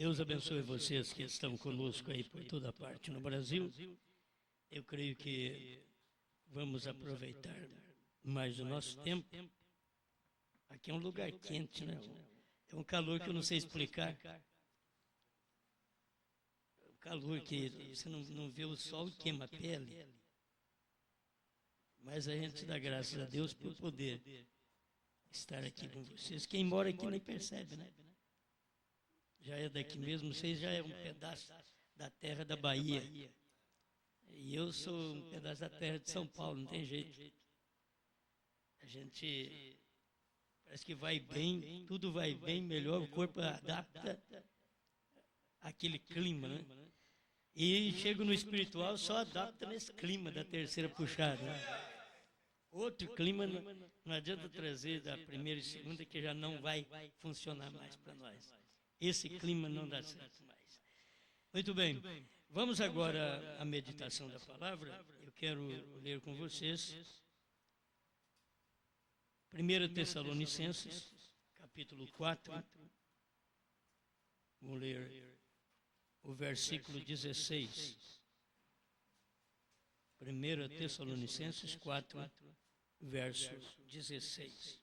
Deus abençoe vocês que estão conosco aí por toda parte no Brasil. Eu creio que vamos aproveitar mais o nosso tempo. Aqui é um lugar quente, né? É um calor que eu não sei explicar. O calor que você não vê o sol e queima a pele. Mas a gente dá graças a Deus por poder estar aqui com vocês. Quem mora aqui nem percebe, né? Já é daqui mesmo, vocês já é um pedaço da terra da Bahia. E eu sou um pedaço da terra de São Paulo, não tem jeito. A gente parece que vai bem, tudo vai bem, melhor, o corpo adapta àquele clima, né? E chego no espiritual, só adapta nesse clima da terceira puxada. Outro clima não adianta trazer da primeira e segunda, que já não vai funcionar mais para nós. Esse clima não dá certo mais. Muito bem, vamos agora à meditação da palavra. Eu quero ler com vocês 1 Tessalonicenses, capítulo 4. Vou ler o versículo 16. 1 Tessalonicenses 4, verso 16.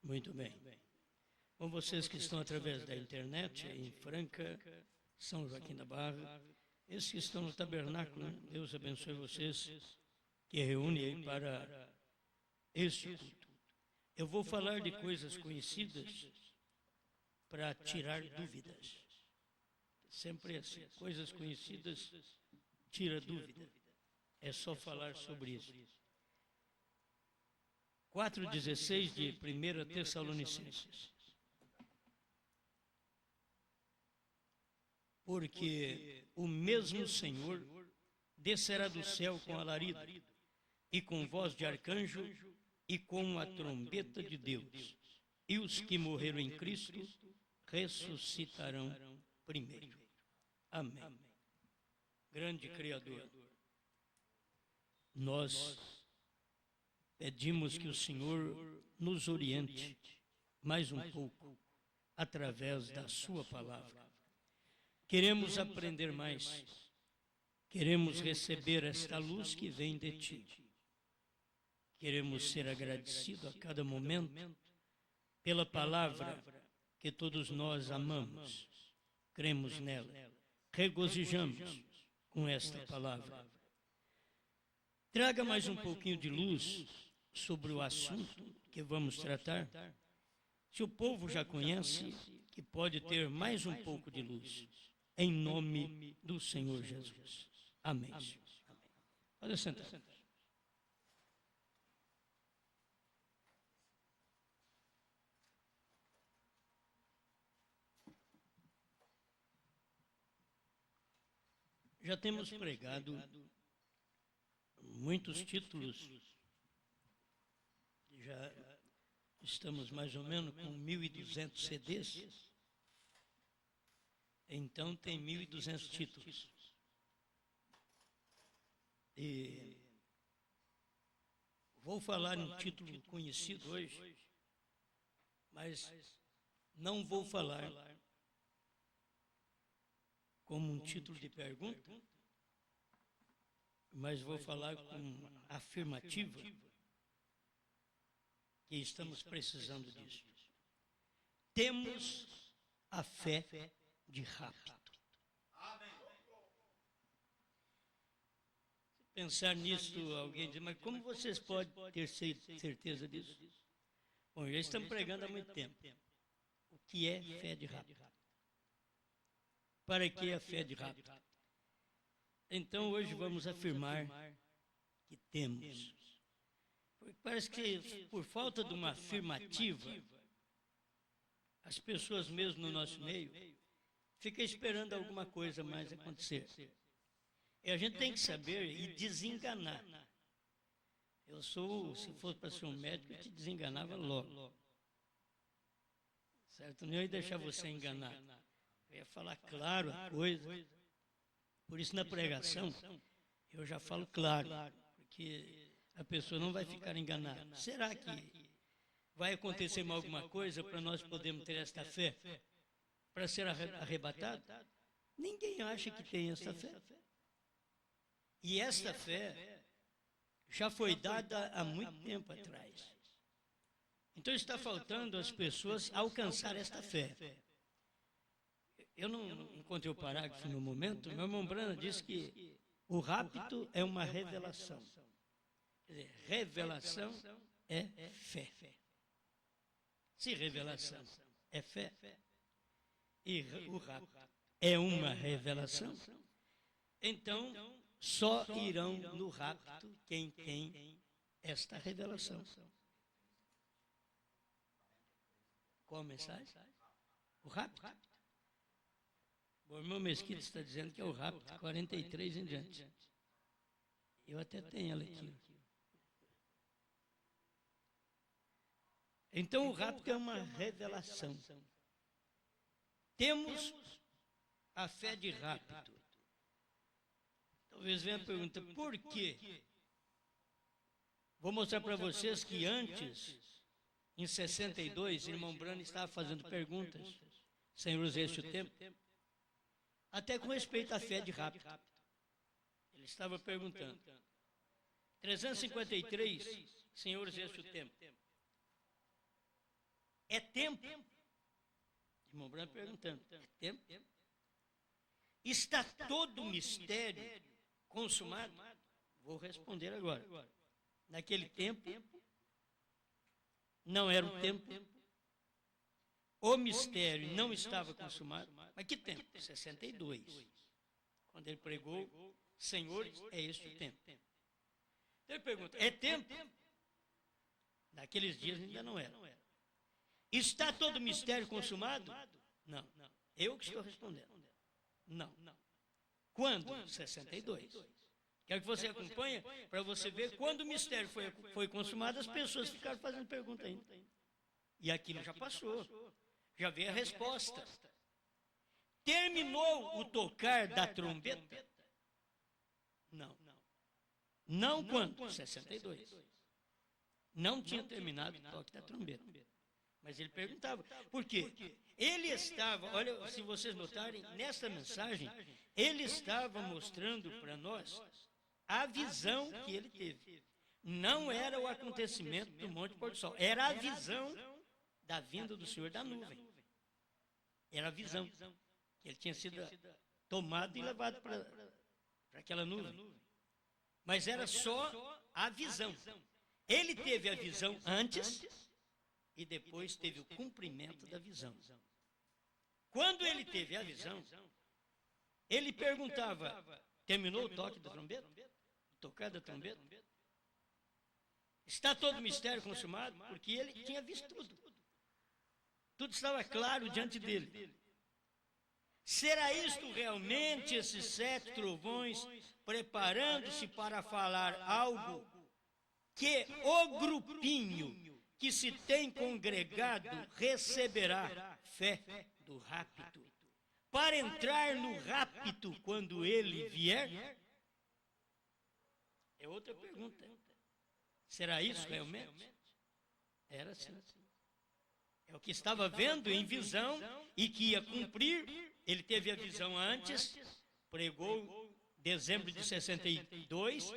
Muito bem. Bom, vocês que estão através da internet, em Franca, São Joaquim da Barra, esses que estão no tabernáculo, Deus abençoe vocês que reúnem aí para este culto. Eu vou falar de coisas conhecidas para tirar dúvidas. Sempre assim, coisas conhecidas tira dúvida. É só falar sobre isso. 4,16 de 1 Tessalonicenses. Porque o mesmo Senhor descerá do céu com alarido, e com voz de arcanjo, e com a trombeta de Deus. E os que morreram em Cristo ressuscitarão primeiro. Amém. Grande Criador, nós pedimos que o Senhor nos oriente mais um pouco através da sua palavra. Queremos aprender mais, queremos receber esta luz que vem de ti. Queremos ser agradecidos a cada momento pela palavra que todos nós amamos, cremos nela, regozijamos com esta palavra. Traga mais um pouquinho de luz sobre o assunto que vamos tratar. Se o povo já conhece, que pode ter mais um pouco de luz. Em nome do Senhor Jesus. Amém. Pode sentar. Já temos pregado muitos títulos, já estamos mais ou menos com 1.200 CDs, então tem 1.200 títulos. E vou falar um título conhecido hoje, mas não vou falar como um título de pergunta, mas vou falar com afirmativa, que estamos precisando disso. Temos a fé de rápido. Se pensar nisso, alguém diz, mas como vocês podem ter certeza disso? Bom, já estamos pregando há muito tempo. O que é fé de rápido? Para que a fé de rápido? Então hoje vamos afirmar que temos. Porque parece que por falta de uma afirmativa, as pessoas mesmo no nosso meio ficam esperando alguma coisa mais acontecer. E a gente tem que saber e desenganar. Se fosse para ser um médico, eu te desenganava logo. Certo? Não ia deixar você enganar. Eu ia falar claro a coisa. Por isso, na pregação, eu já falo claro. que a pessoa não vai ficar enganada. Será que vai acontecer alguma coisa para nós podermos ter esta fé? Para ser arrebatado? Ninguém acha que tem esta fé. E esta fé já foi dada há muito tempo atrás. Então está faltando às pessoas alcançar esta fé. Eu não encontrei o parágrafo no momento, meu irmão Branham disse que o rapto é uma revelação. Quer dizer, revelação é fé. Se revelação é fé, e o rapto é uma revelação, então só irão no rapto quem tem esta revelação. Qual a mensagem? O rapto. O irmão Mesquita está dizendo que é o rapto, 43 em diante. Eu até tenho ela aqui. Então o rapto é uma revelação. Temos a fé de rapto. Talvez venha a pergunta, por quê? Vou mostrar para vocês que antes, em 62, irmão Branham estava fazendo perguntas, Senhor, usaste o tempo, até com respeito à fé de rapto. Ele estava perguntando. 353, Senhor, usaste o tempo. É tempo? Irmão Branham perguntando, é tempo? Está todo o mistério consumado? Vou responder agora. Naquele tempo, não era o tempo, o mistério não estava consumado. Mas que tempo? 62. Quando ele pregou, senhores, é este o tempo. Então ele pergunta, é tempo? Naqueles dias ainda não era. Está todo o mistério consumado? Não. Eu que estou respondendo. Não. Quando? 62. Quero que você acompanhe para você ver quando o mistério foi consumado, as pessoas ficaram fazendo pergunta ainda. E aquilo já passou. Já veio a resposta. Terminou o tocar da trombeta? Não. Não quando? 62. Não tinha terminado o toque da trombeta. Mas ele perguntava, por quê? Ele estava, olha, se vocês notarem, nesta mensagem, ele estava mostrando para nós a visão que ele teve. Não era o acontecimento do Monte Pôr do Sol, era a visão da vinda do Senhor da nuvem. Era a visão, que ele tinha sido tomado e levado para aquela nuvem. Mas era só a visão. Ele teve a visão antes e depois teve o cumprimento da visão. Quando ele teve a visão, ele perguntava, terminou o toque da trombeta? O tocar da trombeta? Está todo o mistério consumado? Porque ele tinha visto tudo. Tudo estava claro diante dele. Será isto realmente esses 7 trovões preparando-se para falar algo que o grupinho que se tem congregado receberá fé do rapto, para entrar no rapto quando ele vier? É outra pergunta. Será isso realmente? Era assim. É o que estava vendo em visão e que ia cumprir. Ele teve a visão antes, pregou dezembro de 62,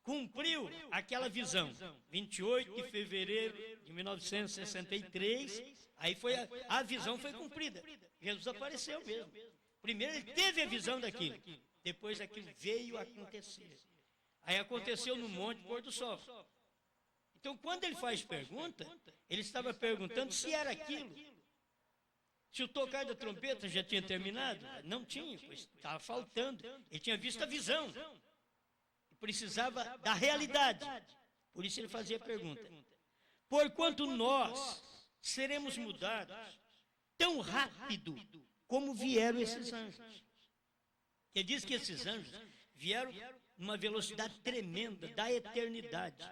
cumpriu aquela visão, 28 de fevereiro de 1963, aí a visão foi cumprida. Jesus apareceu mesmo. Primeiro ele teve a visão daquilo, depois aquilo veio a acontecer. Aí aconteceu no Monte Pôr do Sol. Então, quando ele faz pergunta, ele estava perguntando se era aquilo. Se o tocar da trombeta já tinha terminado? Não tinha, pois estava faltando. Ele tinha visto a visão. Precisava da realidade. Por isso ele fazia a pergunta. Porquanto nós seremos mudados tão rápido como vieram esses anjos. Ele diz que esses anjos vieram numa velocidade tremenda da eternidade.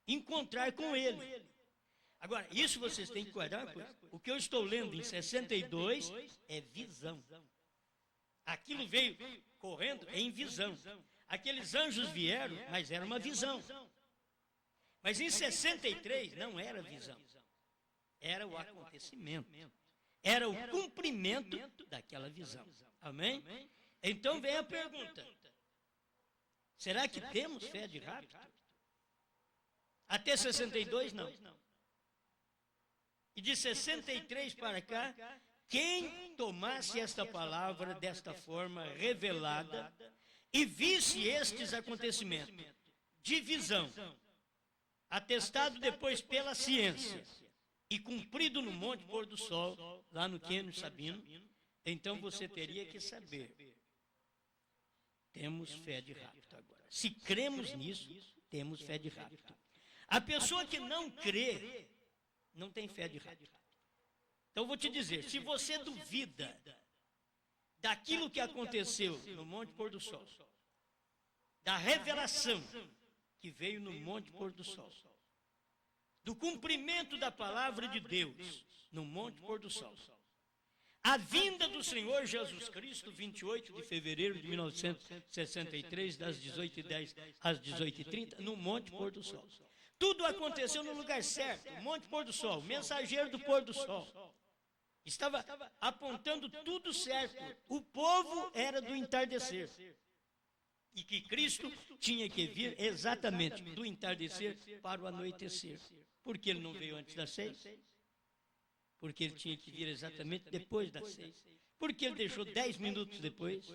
Encontrar com ele. Agora, isso vocês têm que guardar uma coisa. O que eu estou lendo em 62 é visão. Aquilo veio correndo em visão. aqueles anjos vieram, mas era uma visão. Mas em 63 não era visão, era o acontecimento, era o cumprimento daquela visão. Amém? Então vem a pergunta: será que temos fé de rapto? Até 62 não. E de 63 para cá, quem tomasse esta palavra desta forma revelada e visse estes acontecimentos de visão, atestado depois pela ciência e cumprido no Monte Pôr do Sol, lá no Quênio Sabino, então você teria que saber: temos fé de rapto agora. Se cremos nisso, temos fé de rapto. A pessoa que não crê, não tem fé de rapto. Então eu vou te dizer, se você duvida daquilo que aconteceu no Monte Pôr do Sol, da revelação que veio no Monte Pôr do Sol, do cumprimento da palavra de Deus no Monte Pôr do Sol, a vinda do Senhor Jesus Cristo, 28 de fevereiro de 1963, das 18h10 às 18h30, no Monte Pôr do Sol. Tudo aconteceu no lugar certo, Monte Pôr do Sol, mensageiro do pôr do sol. Estava apontando tudo certo. O povo era do entardecer. E que Cristo tinha que vir exatamente do entardecer para o anoitecer. Por que ele não veio antes das 6? Porque ele tinha que vir exatamente depois das 6. Porque ele deixou 10 minutos depois.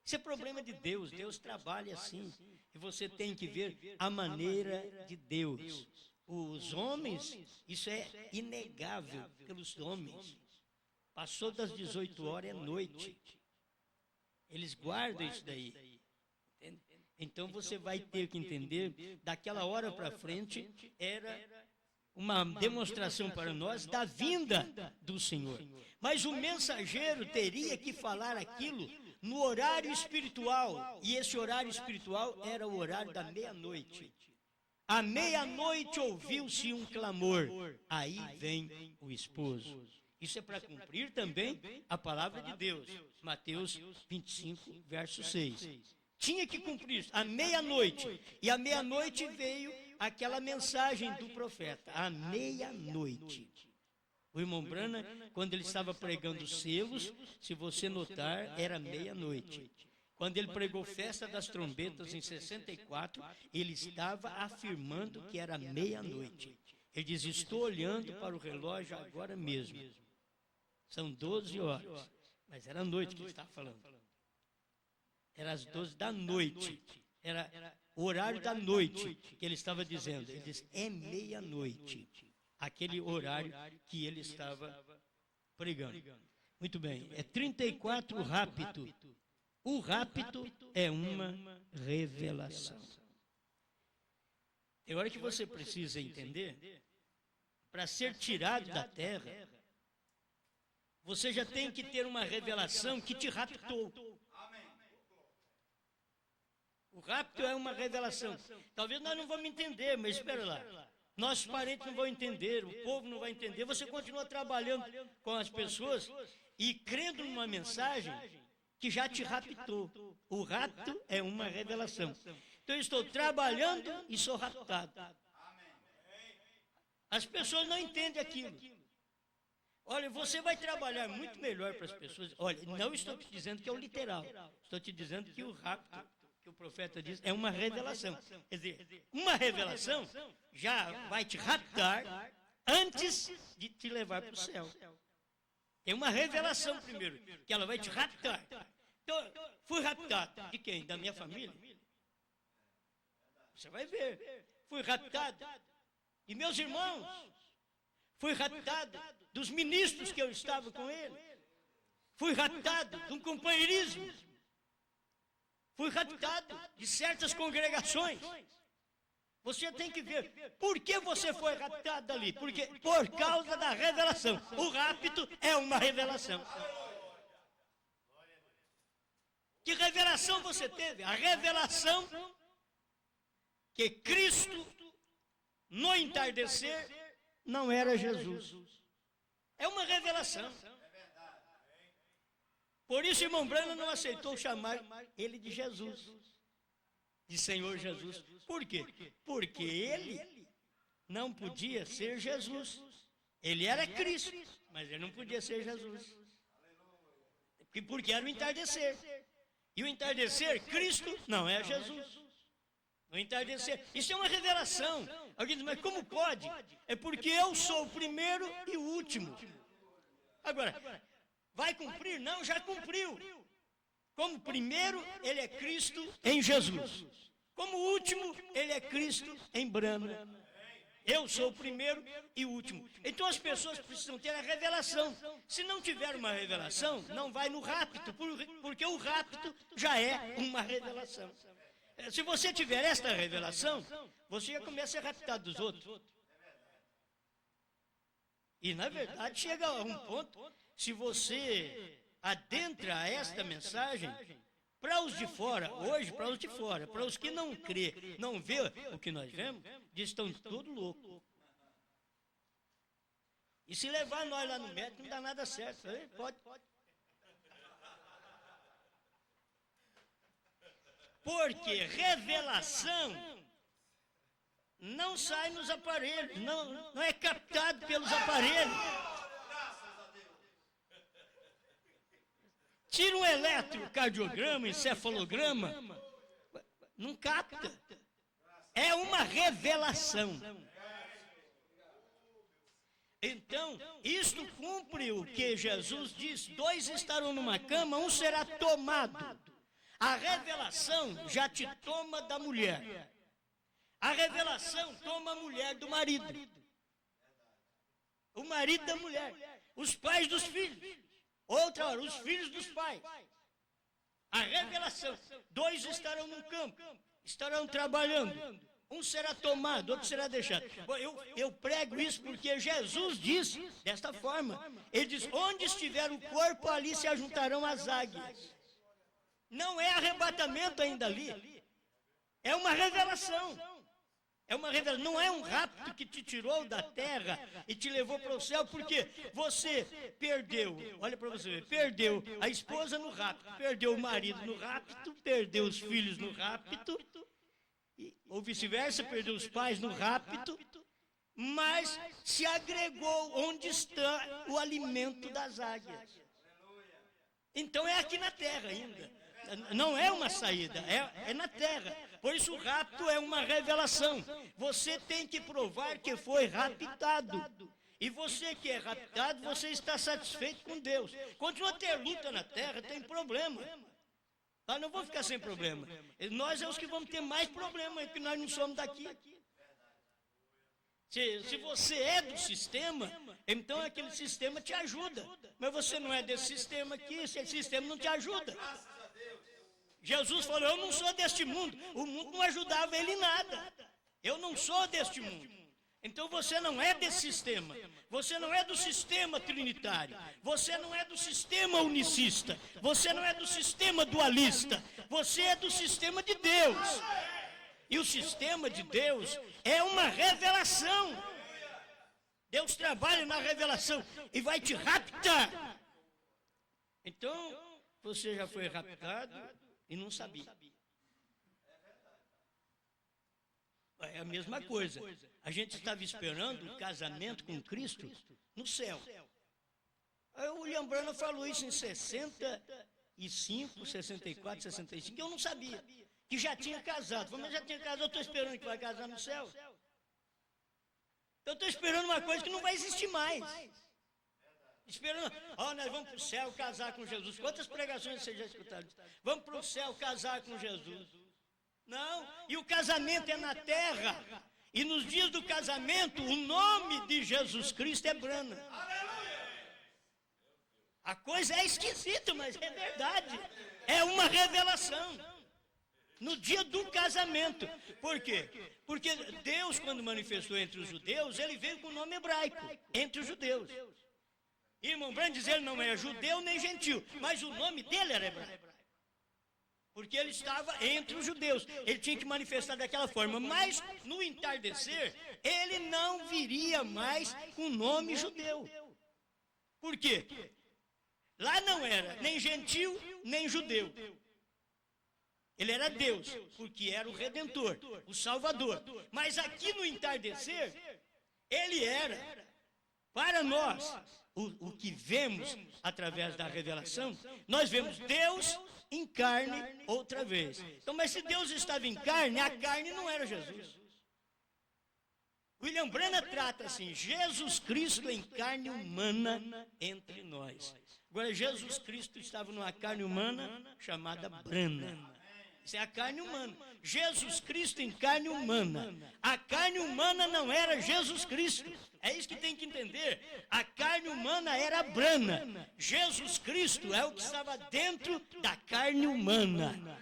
Isso é problema de Deus. Deus trabalha assim. E você tem que ver a maneira de Deus. Os homens, isso é inegável pelos homens. Passou das 18 horas, é noite. Eles guardam isso daí. Entende? Então você vai ter que entender, daquela hora para frente, era uma demonstração para nós da vinda do Senhor. Mas o mensageiro teria que falar aquilo no horário espiritual. E esse horário espiritual era o horário da meia-noite. À meia-noite ouviu-se um clamor. Aí vem o esposo. Isso é para cumprir também a palavra de Deus. Mateus 25, verso 6. Tinha que cumprir isso, à meia-noite. E à meia-noite veio aquela mensagem do profeta. À meia-noite. O irmão Branham, quando ele estava pregando os selos, se você notar, era meia-noite. Quando ele pregou Festa das Trombetas em 64, ele estava afirmando que era meia-noite. Ele diz: estou olhando para o relógio agora mesmo. São 12 horas. Mas era a noite que ele estava falando. Era às 12 da noite. Era o horário da noite que ele estava dizendo. Ele diz: é meia-noite. Aquele horário que ele estava pregando. Muito bem. É 34 rapto. O rapto é uma revelação. É hora que você precisa entender, para ser tirado da terra, você já tem que ter uma revelação que te raptou. O rapto é uma revelação. Talvez nós não vamos entender, mas espera lá. Nossos parentes não vão entender, o povo não vai entender. Você continua trabalhando com as pessoas e crendo numa mensagem que já te raptou. O rapto é uma revelação. Então eu estou trabalhando e sou raptado. As pessoas não entendem aquilo. Olha, você vai trabalhar muito melhor para as pessoas. Olha, não estou te dizendo que é o literal. Estou te dizendo que o rapto, que o profeta diz, é uma revelação. Quer dizer, uma revelação já vai te raptar antes de te levar para o céu. É uma revelação primeiro, que ela vai te raptar. Então, fui raptado. De quem? Da minha família? Você vai ver. Fui raptado. E meus irmãos? Fui raptado dos ministros que eu estava com ele. Fui raptado de um companheirismo. Fui raptado de certas congregações. Você tem que ver por que você foi raptado dali. Porque por causa da revelação. O rapto é uma revelação. Que revelação você teve? A revelação que Cristo, no entardecer, não era Jesus. É uma revelação. Por isso, irmão Branham não aceitou chamar ele de Jesus. de Senhor Jesus. Por quê? Porque ele não podia ser Jesus. Ele era Cristo, mas ele não podia ser Jesus. Porque era o entardecer. E o entardecer, Cristo, não é Jesus. O entardecer, isso é uma revelação. Alguém diz, mas como pode? É porque eu sou o primeiro e o último. Agora, vai cumprir? Não, já cumpriu. Como primeiro, ele é Cristo em Jesus. Como último, ele é Cristo em Brana. Eu sou o primeiro e o último. Então as pessoas precisam ter a revelação. Se não tiver uma revelação, não vai no rapto, porque o rapto já é uma revelação. Se você tiver esta revelação, você já começa a ser raptado dos outros. E na verdade chega a um ponto, se você adentra esta mensagem, para os de fora, hoje para os de fora, para os que não crê, não vê o que nós vemos, diz que estão todos loucos. E se levar nós lá no médico, não dá nada certo. Pode. Porque revelação não sai nos aparelhos, não é captado pelos aparelhos. Tira um eletrocardiograma, encefalograma, não capta. É uma revelação. Então, isto cumpre o que Jesus diz: 2 estarão numa cama, um será tomado. A revelação já te toma da mulher. A revelação toma a mulher do marido. O marido da mulher. Os pais dos filhos. Outra hora, os filhos dos pais. A revelação. 2 estarão no campo, estarão trabalhando. Um será tomado, outro será deixado. Eu prego isso porque Jesus disse desta forma. Ele diz, onde estiver o corpo, ali se ajuntarão as águias. Não é arrebatamento ainda ali. É uma revelação. É uma revelação, não é um rapto que te tirou da terra e te levou para o céu, porque você perdeu, olha para você ver, perdeu a esposa no rapto, perdeu o marido no rapto, perdeu os filhos no rapto, ou vice-versa, perdeu os pais no rapto, mas se agregou onde está o alimento das águias. Então é aqui na terra ainda. Não é uma saída, é na terra. Por isso o rapto é uma revelação. Você tem que provar que foi raptado. E você que é raptado, você está satisfeito com Deus. Continua a ter luta na terra, tem problema. Nós não vamos ficar sem problema. Nós é os que vamos ter mais problema, porque nós não somos daqui. Se você é do sistema, então aquele sistema te ajuda. Mas você não é desse sistema aqui, esse sistema não te ajuda. Jesus falou, eu não sou deste mundo. O mundo não ajudava ele em nada. Eu não sou deste mundo. Então você não é desse sistema. Você não é do sistema trinitário. Você não é do sistema unicista. Você não é do sistema dualista. Você é do sistema de Deus. E o sistema de Deus é uma revelação. Deus trabalha na revelação e vai te raptar. Então, você já foi raptado e não sabia. É a mesma coisa. A gente estava esperando o casamento com Cristo no céu. Aí o William Branham falou isso em 65, 64, 65, eu não sabia. Que já tinha casado. Falei, mas já tinha casado, eu estou esperando que vai casar no céu. Eu estou esperando uma coisa que não vai existir mais. Esperando, nós vamos para o céu casar com Jesus. Quantas pregações vocês já escutaram? Vamos para o céu casar com Jesus. Não, e o casamento é na terra. E nos dias do casamento, o nome de Jesus Cristo é Brana. A coisa é esquisita, mas é verdade. É uma revelação. No dia do casamento. Por quê? Porque Deus, quando manifestou entre os judeus, ele veio com o nome hebraico, entre os judeus. Irmão Branham diz, ele não é judeu nem gentil, mas o nome dele era hebraico. Porque ele estava entre os judeus, ele tinha que manifestar daquela forma. Mas no entardecer, ele não viria mais com o nome judeu. Por quê? Lá não era nem gentil, nem judeu. Ele era Deus, porque era o Redentor, o Salvador. Mas aqui no entardecer, ele era, para nós, o que vemos através da revelação, nós vemos Deus em carne outra vez. Então, mas se Deus estava em carne, a carne não era Jesus. William Branham trata assim, Jesus Cristo em carne humana entre nós. Agora, Jesus Cristo estava numa carne humana chamada Branham. Isso é a carne humana. Jesus Cristo em carne humana. A carne humana não era Jesus Cristo. É isso que tem que entender. A carne humana era Branham. Jesus Cristo é o que estava dentro da carne humana.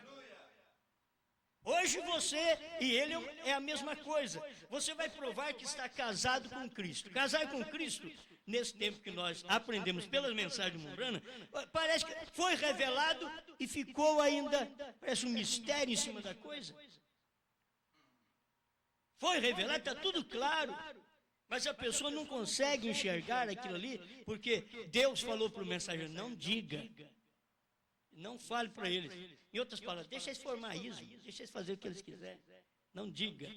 Hoje você e ele é a mesma coisa. Você vai provar que está casado com Cristo. Casar com Cristo, nesse tempo que nós aprendemos pelas mensagens de Branham, parece que foi revelado e ficou ainda, parece um mistério em cima da coisa. Foi revelado, está tudo claro. Mas a pessoa não consegue enxergar aquilo ali, porque Deus falou para o mensageiro, não diga. Não fale para eles. Em outras palavras, deixa eles formar ismo, deixa eles fazer o que eles quiserem. Não diga.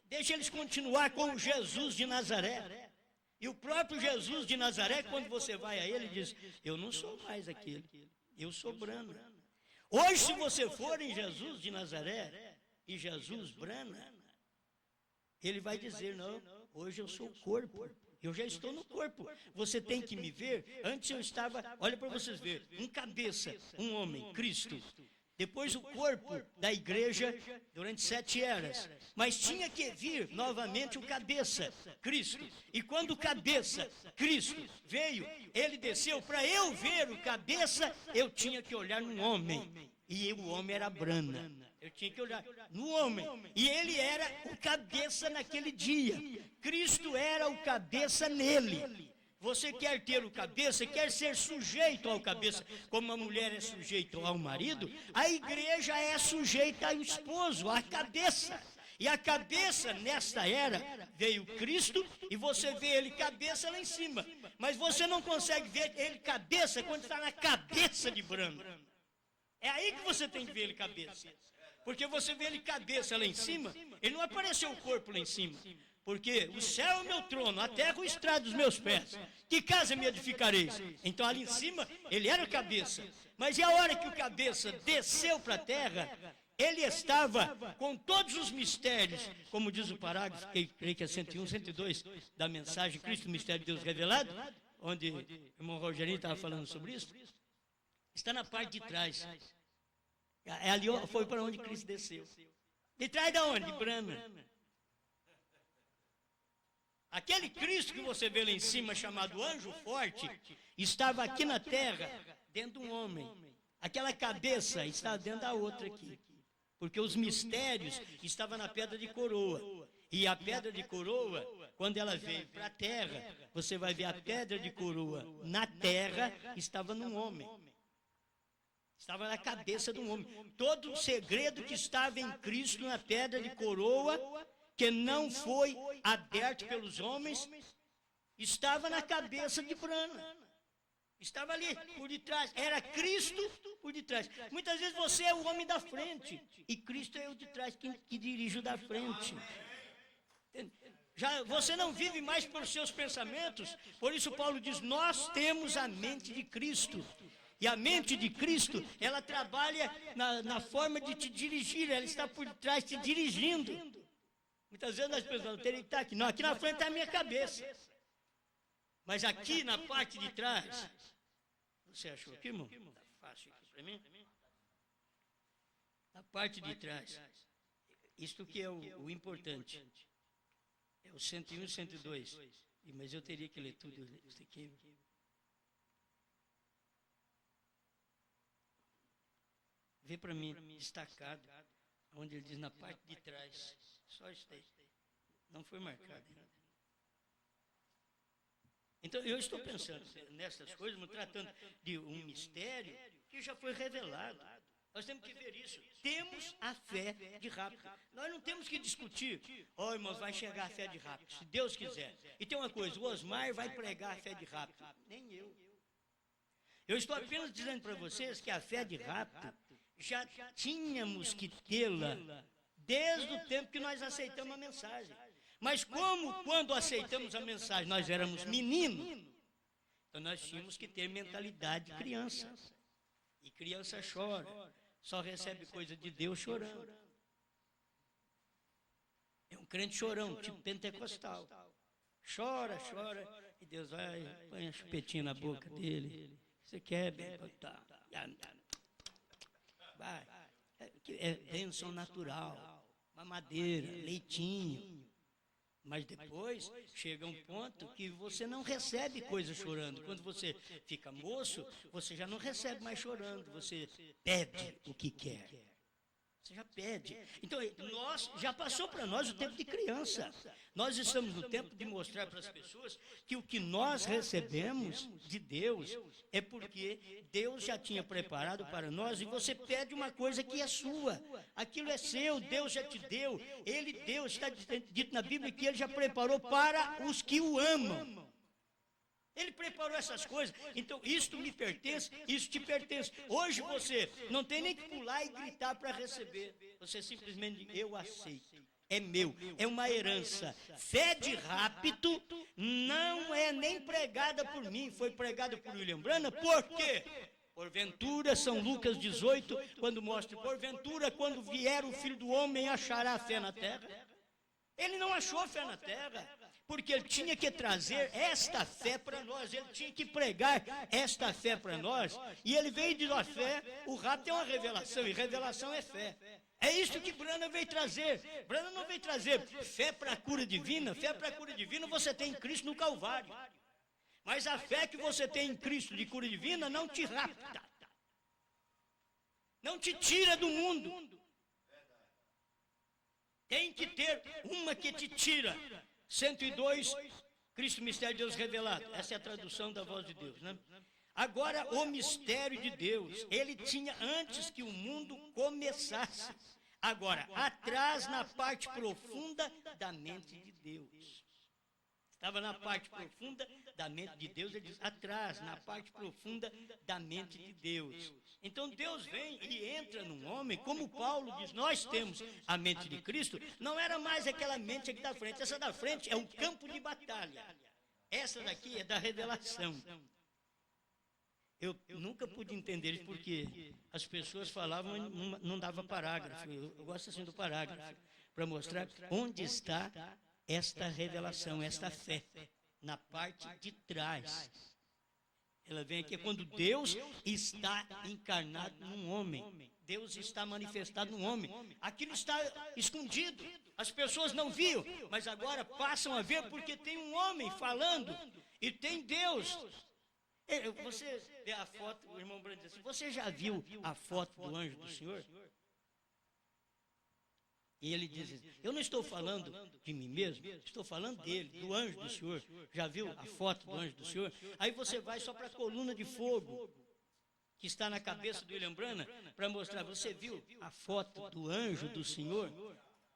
Deixa eles continuar com o Jesus de Nazaré. E o próprio Jesus de Nazaré, quando você vai a ele, diz, eu não sou mais aquele, eu sou Branham. Hoje, se você for em Jesus de Nazaré, e Jesus Branham, ele vai dizer, não, hoje eu sou o corpo. Eu já estou no corpo. Você tem que me ver. Antes eu estava, olha para vocês verem, um cabeça, um homem, Cristo. Depois o corpo da igreja durante 7 eras. Mas tinha que vir novamente o cabeça, Cristo. E quando o cabeça, Cristo, veio, ele desceu. Para eu ver o cabeça, eu tinha que olhar no homem. E o homem era Branham. Eu tinha que olhar no homem. E ele era o cabeça naquele dia. Cristo era o cabeça nele. Você quer ter o cabeça, quer ser sujeito ao cabeça, como a mulher é sujeita ao marido, a igreja é sujeita ao esposo, à cabeça. E a cabeça, nesta era, veio Cristo e você vê ele cabeça lá em cima. Mas você não consegue ver ele cabeça quando está na cabeça de Branham. É aí que você tem que ver ele cabeça. Porque você vê ele cabeça lá em cima, ele não apareceu o corpo lá em cima. Porque o céu é o meu trono, a terra o estrado dos meus pés. Que casa me edificareis? Então ali em cima, ele era a cabeça. Mas e a hora que o cabeça desceu para a terra, ele estava com todos os mistérios, como diz o parágrafo, que creio que é 101, 102, da mensagem Cristo, o mistério de Deus revelado, onde o irmão Rogerinho estava falando sobre isso, está na parte de trás. Ali foi para onde Cristo desceu. De trás de onde? De Branham. Aquele Cristo que você vê lá em cima, chamado anjo forte, estava aqui na terra, dentro de um homem. Aquela cabeça está dentro da outra aqui. Porque os mistérios estavam na pedra de coroa. E a pedra de coroa, quando ela veio para a terra, você vai ver a pedra de coroa na terra, estava num homem. Estava na cabeça de um homem. Todo o segredo que estava em Cristo na pedra de coroa, que não foi aberto pelos homens, estava na cabeça de Branham. Estava ali, por detrás. Era Cristo por detrás. Muitas vezes você é o homem da frente, e Cristo é o de trás que dirige o da frente. Já, você não vive mais pelos seus pensamentos, por isso Paulo diz, nós temos a mente de Cristo. E a mente de Cristo, ela trabalha na forma de te dirigir, ela está por trás te dirigindo. Muitas vezes nós pensamos, teria que estar aqui. Não, aqui na frente está a minha cabeça. Mas aqui na parte de trás, você achou aqui, irmão? Está fácil aqui para mim? Na parte de trás, isto que é o importante. É o 101 e 102. Mas eu teria que ler tudo isso aqui. Vê para mim, destacado, onde ele diz na parte de trás. Só isso aí. Não foi marcado. Então, eu estou pensando nessas coisas, tratando de um mistério que já foi revelado. Nós temos que ver isso. Temos a fé de rápido. Nós não temos que discutir, irmãos, vai chegar a fé de rápido, se Deus quiser. E tem uma coisa, o Osmar vai pregar a fé de rápido. Nem eu. Eu estou apenas dizendo para vocês que a fé de rápido já tínhamos que tê-la desde o tempo que nós aceitamos a mensagem. Mas como quando aceitamos a mensagem nós éramos meninos, então nós tínhamos que ter mentalidade de criança. E criança chora, só recebe coisa de Deus chorando. É um crente chorão, tipo pentecostal. Chora, e Deus vai, põe a chupetinha na boca dele. Você quer, bem, tá. Vai. É bênção natural, mamadeira, leitinho. Mas depois chega um ponto que você não recebe coisa chorando. Quando você fica moço, você já não recebe mais chorando. Você pede o que quer. Você já pede. Então, já passou para nós o tempo de criança. Nós estamos no tempo de mostrar para as pessoas que o que nós recebemos de Deus é porque Deus já tinha preparado para nós e você pede uma coisa que é sua. Aquilo é seu, Deus já te deu. Deus está dito na Bíblia que Ele já preparou para os que o amam. Ele preparou essas coisas, então isto me pertence, isso te pertence. Hoje você não tem nem que pular e gritar para receber, você simplesmente diz, eu aceito, é meu, é uma herança. Fé de rápido não é nem pregada por mim, foi pregada por William Branham, por quê? Porventura, São Lucas 18, quando mostra, porventura, quando vier o Filho do Homem, achará fé na terra? Ele não achou fé na terra. Porque ele tinha que trazer esta fé para nós, ele tinha que pregar esta fé para nós, e ele veio de nós fé, o rapto é uma revelação, e revelação é fé. É isso que Branham veio trazer. Branham não veio trazer fé para a cura divina, fé para a cura divina você tem em Cristo no Calvário. Mas a fé que você tem em Cristo de cura divina não te rapta, não te tira do mundo. Tem que ter uma que te tira. 102, Cristo, mistério de Deus revelado. Essa é a tradução da voz de Deus, né? Agora, o mistério de Deus, ele tinha antes que o mundo começasse. Agora, atrás, na parte profunda da mente de Deus. Estava na parte profunda da mente de Deus, ele diz, atrás, na parte profunda da mente de Deus. Então Deus vem e entra num homem, como Paulo diz, nós temos a mente de Cristo, não era mais aquela mente aqui da frente, essa da frente é o campo de batalha. Essa daqui é da revelação. Eu nunca pude entender isso porque as pessoas falavam e não dava parágrafo. Eu gosto assim do parágrafo, para mostrar onde está esta revelação, esta fé, na parte de trás. Ela vem aqui quando Deus está encarnado num homem. Deus está manifestado num homem. Aquilo está escondido. As pessoas não viam, mas agora passam a ver porque tem um homem falando e tem Deus. Você vê a foto, o irmão Branham diz assim, você já viu a foto do anjo do Senhor? E ele diz assim, eu não estou falando de mim mesmo, estou falando dele, do anjo do Senhor. Já viu a foto do anjo do Senhor? Aí você vai só para a coluna de fogo, que está na cabeça do William Branham, para mostrar, você viu a foto do anjo do Senhor?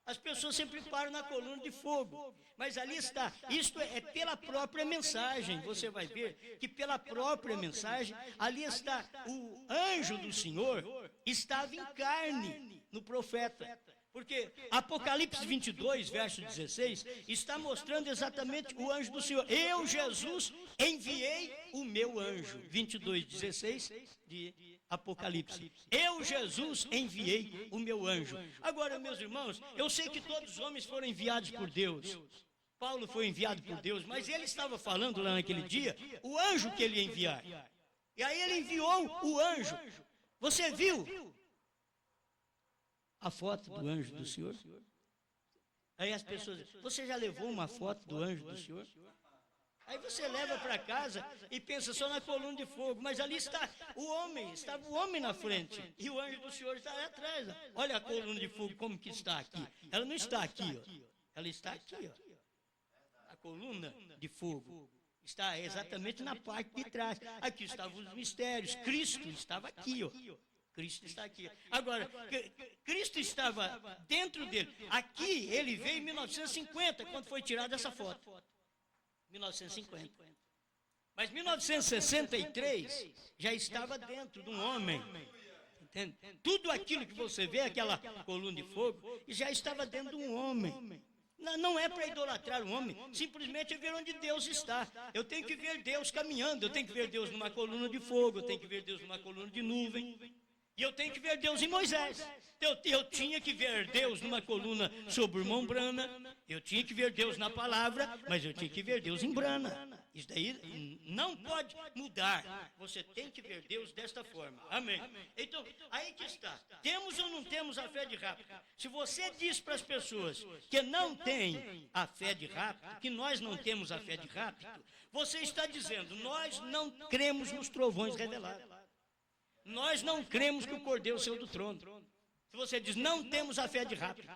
As pessoas sempre param na coluna de fogo, mas ali está, isto é pela própria mensagem, você vai ver que pela própria mensagem, ali está, o anjo do Senhor estava em carne no profeta. Porque Apocalipse 22, verso 16, está mostrando exatamente o anjo do Senhor. Eu, Jesus, enviei o meu anjo. 22, 16 de Apocalipse. Eu, Jesus, enviei o meu anjo. Agora, meus irmãos, eu sei que todos os homens foram enviados por Deus. Paulo foi enviado por Deus, mas ele estava falando lá naquele dia o anjo que ele ia enviar. E aí ele enviou o anjo. Você viu a foto do anjo do Senhor? Aí as pessoas dizem, você já levou uma foto do anjo do Senhor? Aí você leva para casa e pensa só na coluna de fogo, mas ali está o homem, estava o homem na frente, e o anjo do Senhor está ali atrás. Olha a coluna de fogo como que está aqui. Ela não está aqui, ó. Ela está aqui, ó. A coluna de fogo está exatamente na parte de trás. Aqui estavam os mistérios, Cristo estava aqui, ó. Cristo está aqui. Agora, Cristo estava dentro dele. Aqui, ele veio em 1950, quando foi tirada essa foto. 1950. Mas 1963 já estava dentro de um homem. Entende? Tudo aquilo que você vê, aquela coluna de fogo, já estava dentro de um homem. Não é para idolatrar o homem, simplesmente é ver onde Deus está. Eu tenho que ver Deus caminhando, eu tenho que ver Deus numa coluna de fogo, eu tenho que ver Deus numa coluna de nuvem. E eu tenho que ver Deus em Moisés. Eu tinha que ver Deus numa coluna sobre o irmão Brana. Eu tinha que ver Deus na palavra, mas eu tinha que ver Deus em Brana. Isso daí não pode mudar. Você tem que ver Deus desta forma. Amém. Então, aí que está. Temos ou não temos a fé de rápido? Se você diz para as pessoas que não tem a fé de rápido, que nós não temos a fé de rápido, você está dizendo, nós não cremos nos trovões revelados. Nós não cremos que o Cordeiro saiu do trono. Se você diz, não temos a fé de rápido.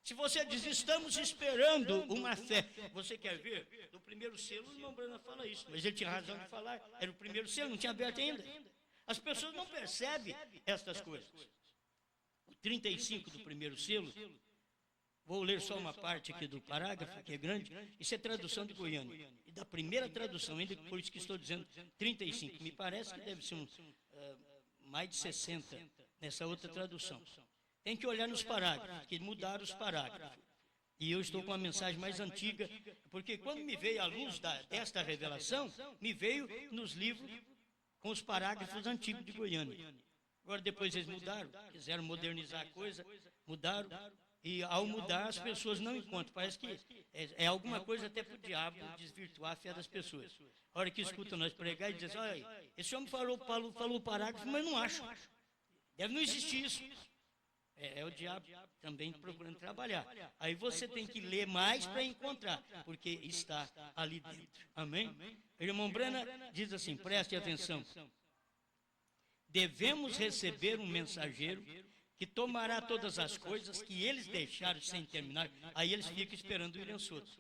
Se você diz, estamos esperando uma fé. Você quer ver? No primeiro selo, o irmão Brana fala isso. Mas ele tinha razão de falar. Era o primeiro selo, não tinha aberto ainda. As pessoas não percebem estas coisas. O 35 do primeiro selo, vou ler só uma parte aqui do parágrafo, que é grande. Isso é tradução de Goiânia. E da primeira tradução, ainda por isso que estou dizendo 35. Me parece que deve ser mais de 60 nessa outra tradução. Tem que olhar nos parágrafos, que mudaram os parágrafos. E eu estou com uma mensagem mais antiga, porque quando me veio a luz desta revelação, me veio nos livros com os parágrafos antigos de Goiânia. Agora depois eles mudaram, quiseram modernizar a coisa, mudaram, e ao mudar as pessoas não encontram. Parece que é alguma coisa até para o diabo desvirtuar a fé das pessoas. A hora que escutam nós pregar e dizem, olha, esse homem falou o parágrafo, mas não acho. Deve não existir isso. É o diabo também procurando trabalhar. Aí você tem que ler mais para encontrar, porque está ali dentro. Amém? O irmão Brana diz assim, preste atenção. Devemos receber um mensageiro que tomará todas as coisas que eles deixaram sem terminar. Aí eles ficam esperando o William Soto.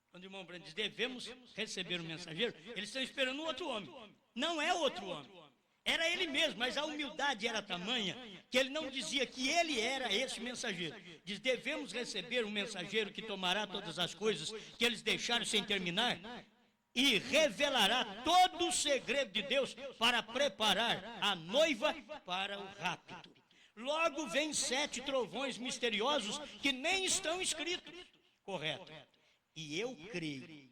Quando o irmão Brana diz, devemos receber um mensageiro, eles estão esperando um outro homem. Não é outro homem. Era ele mesmo, mas a humildade era tamanha que ele não dizia que ele era esse mensageiro. Diz, devemos receber um mensageiro que tomará todas as coisas que eles deixaram sem terminar e revelará todo o segredo de Deus para preparar a noiva para o rapto. Logo vem 7 trovões misteriosos que nem estão escritos. Correto. E eu creio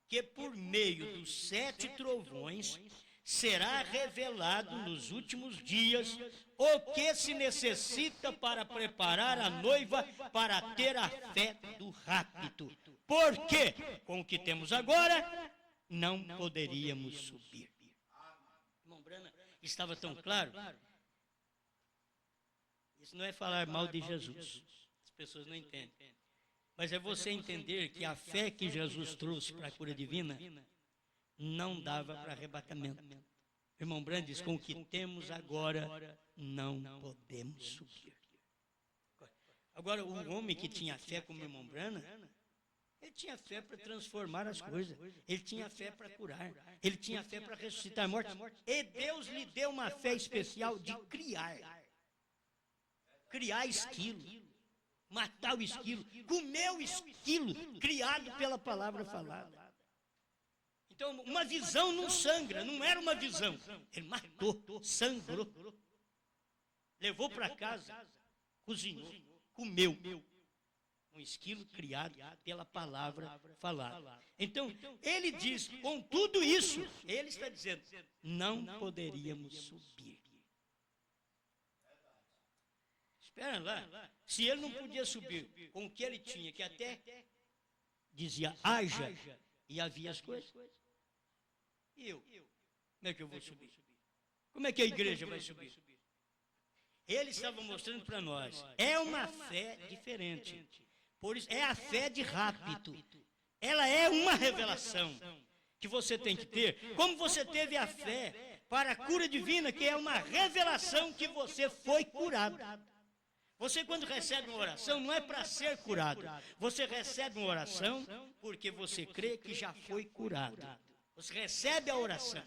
que por meio dos 7 trovões será revelado nos últimos dias o que se necessita para preparar a noiva para ter a fé do rapto. Porque, com o que temos agora, não poderíamos subir. Irmão Brana, estava tão claro? Isso não é falar mal de Jesus. As pessoas não entendem. Mas é você entender que a fé que Jesus trouxe para a cura divina não dava para arrebatamento. Irmão Brana diz, com o que temos agora, não podemos subir. Agora, o homem que tinha fé como o irmão Brana, ele tinha fé para transformar as coisas. Ele tinha fé para curar. Ele tinha fé para ressuscitar a morte. E Deus lhe deu uma fé especial de criar. Criar esquilo. Matar o esquilo. Comer o esquilo criado pela palavra falada. Então, uma visão não sangra, não era uma visão. Ele matou, sangrou. Levou para casa, cozinhou, comeu. Um esquilo criado pela palavra falada. Então, ele diz, com tudo isso, ele está dizendo, não poderíamos subir. Espera lá, se ele não podia subir com o que ele tinha, que até dizia, haja, e havia as coisas. E eu? Como é que eu vou subir? Como é que a igreja vai subir? Ele estava mostrando para nós, é uma fé diferente. Por isso, é a fé de rápido. Ela é uma revelação que você tem que ter. Como você teve a fé para a cura divina, que é uma revelação que você foi curado. Você, quando recebe uma oração, não é para ser curado. Você recebe uma oração porque você crê que já foi curado. Você recebe a oração.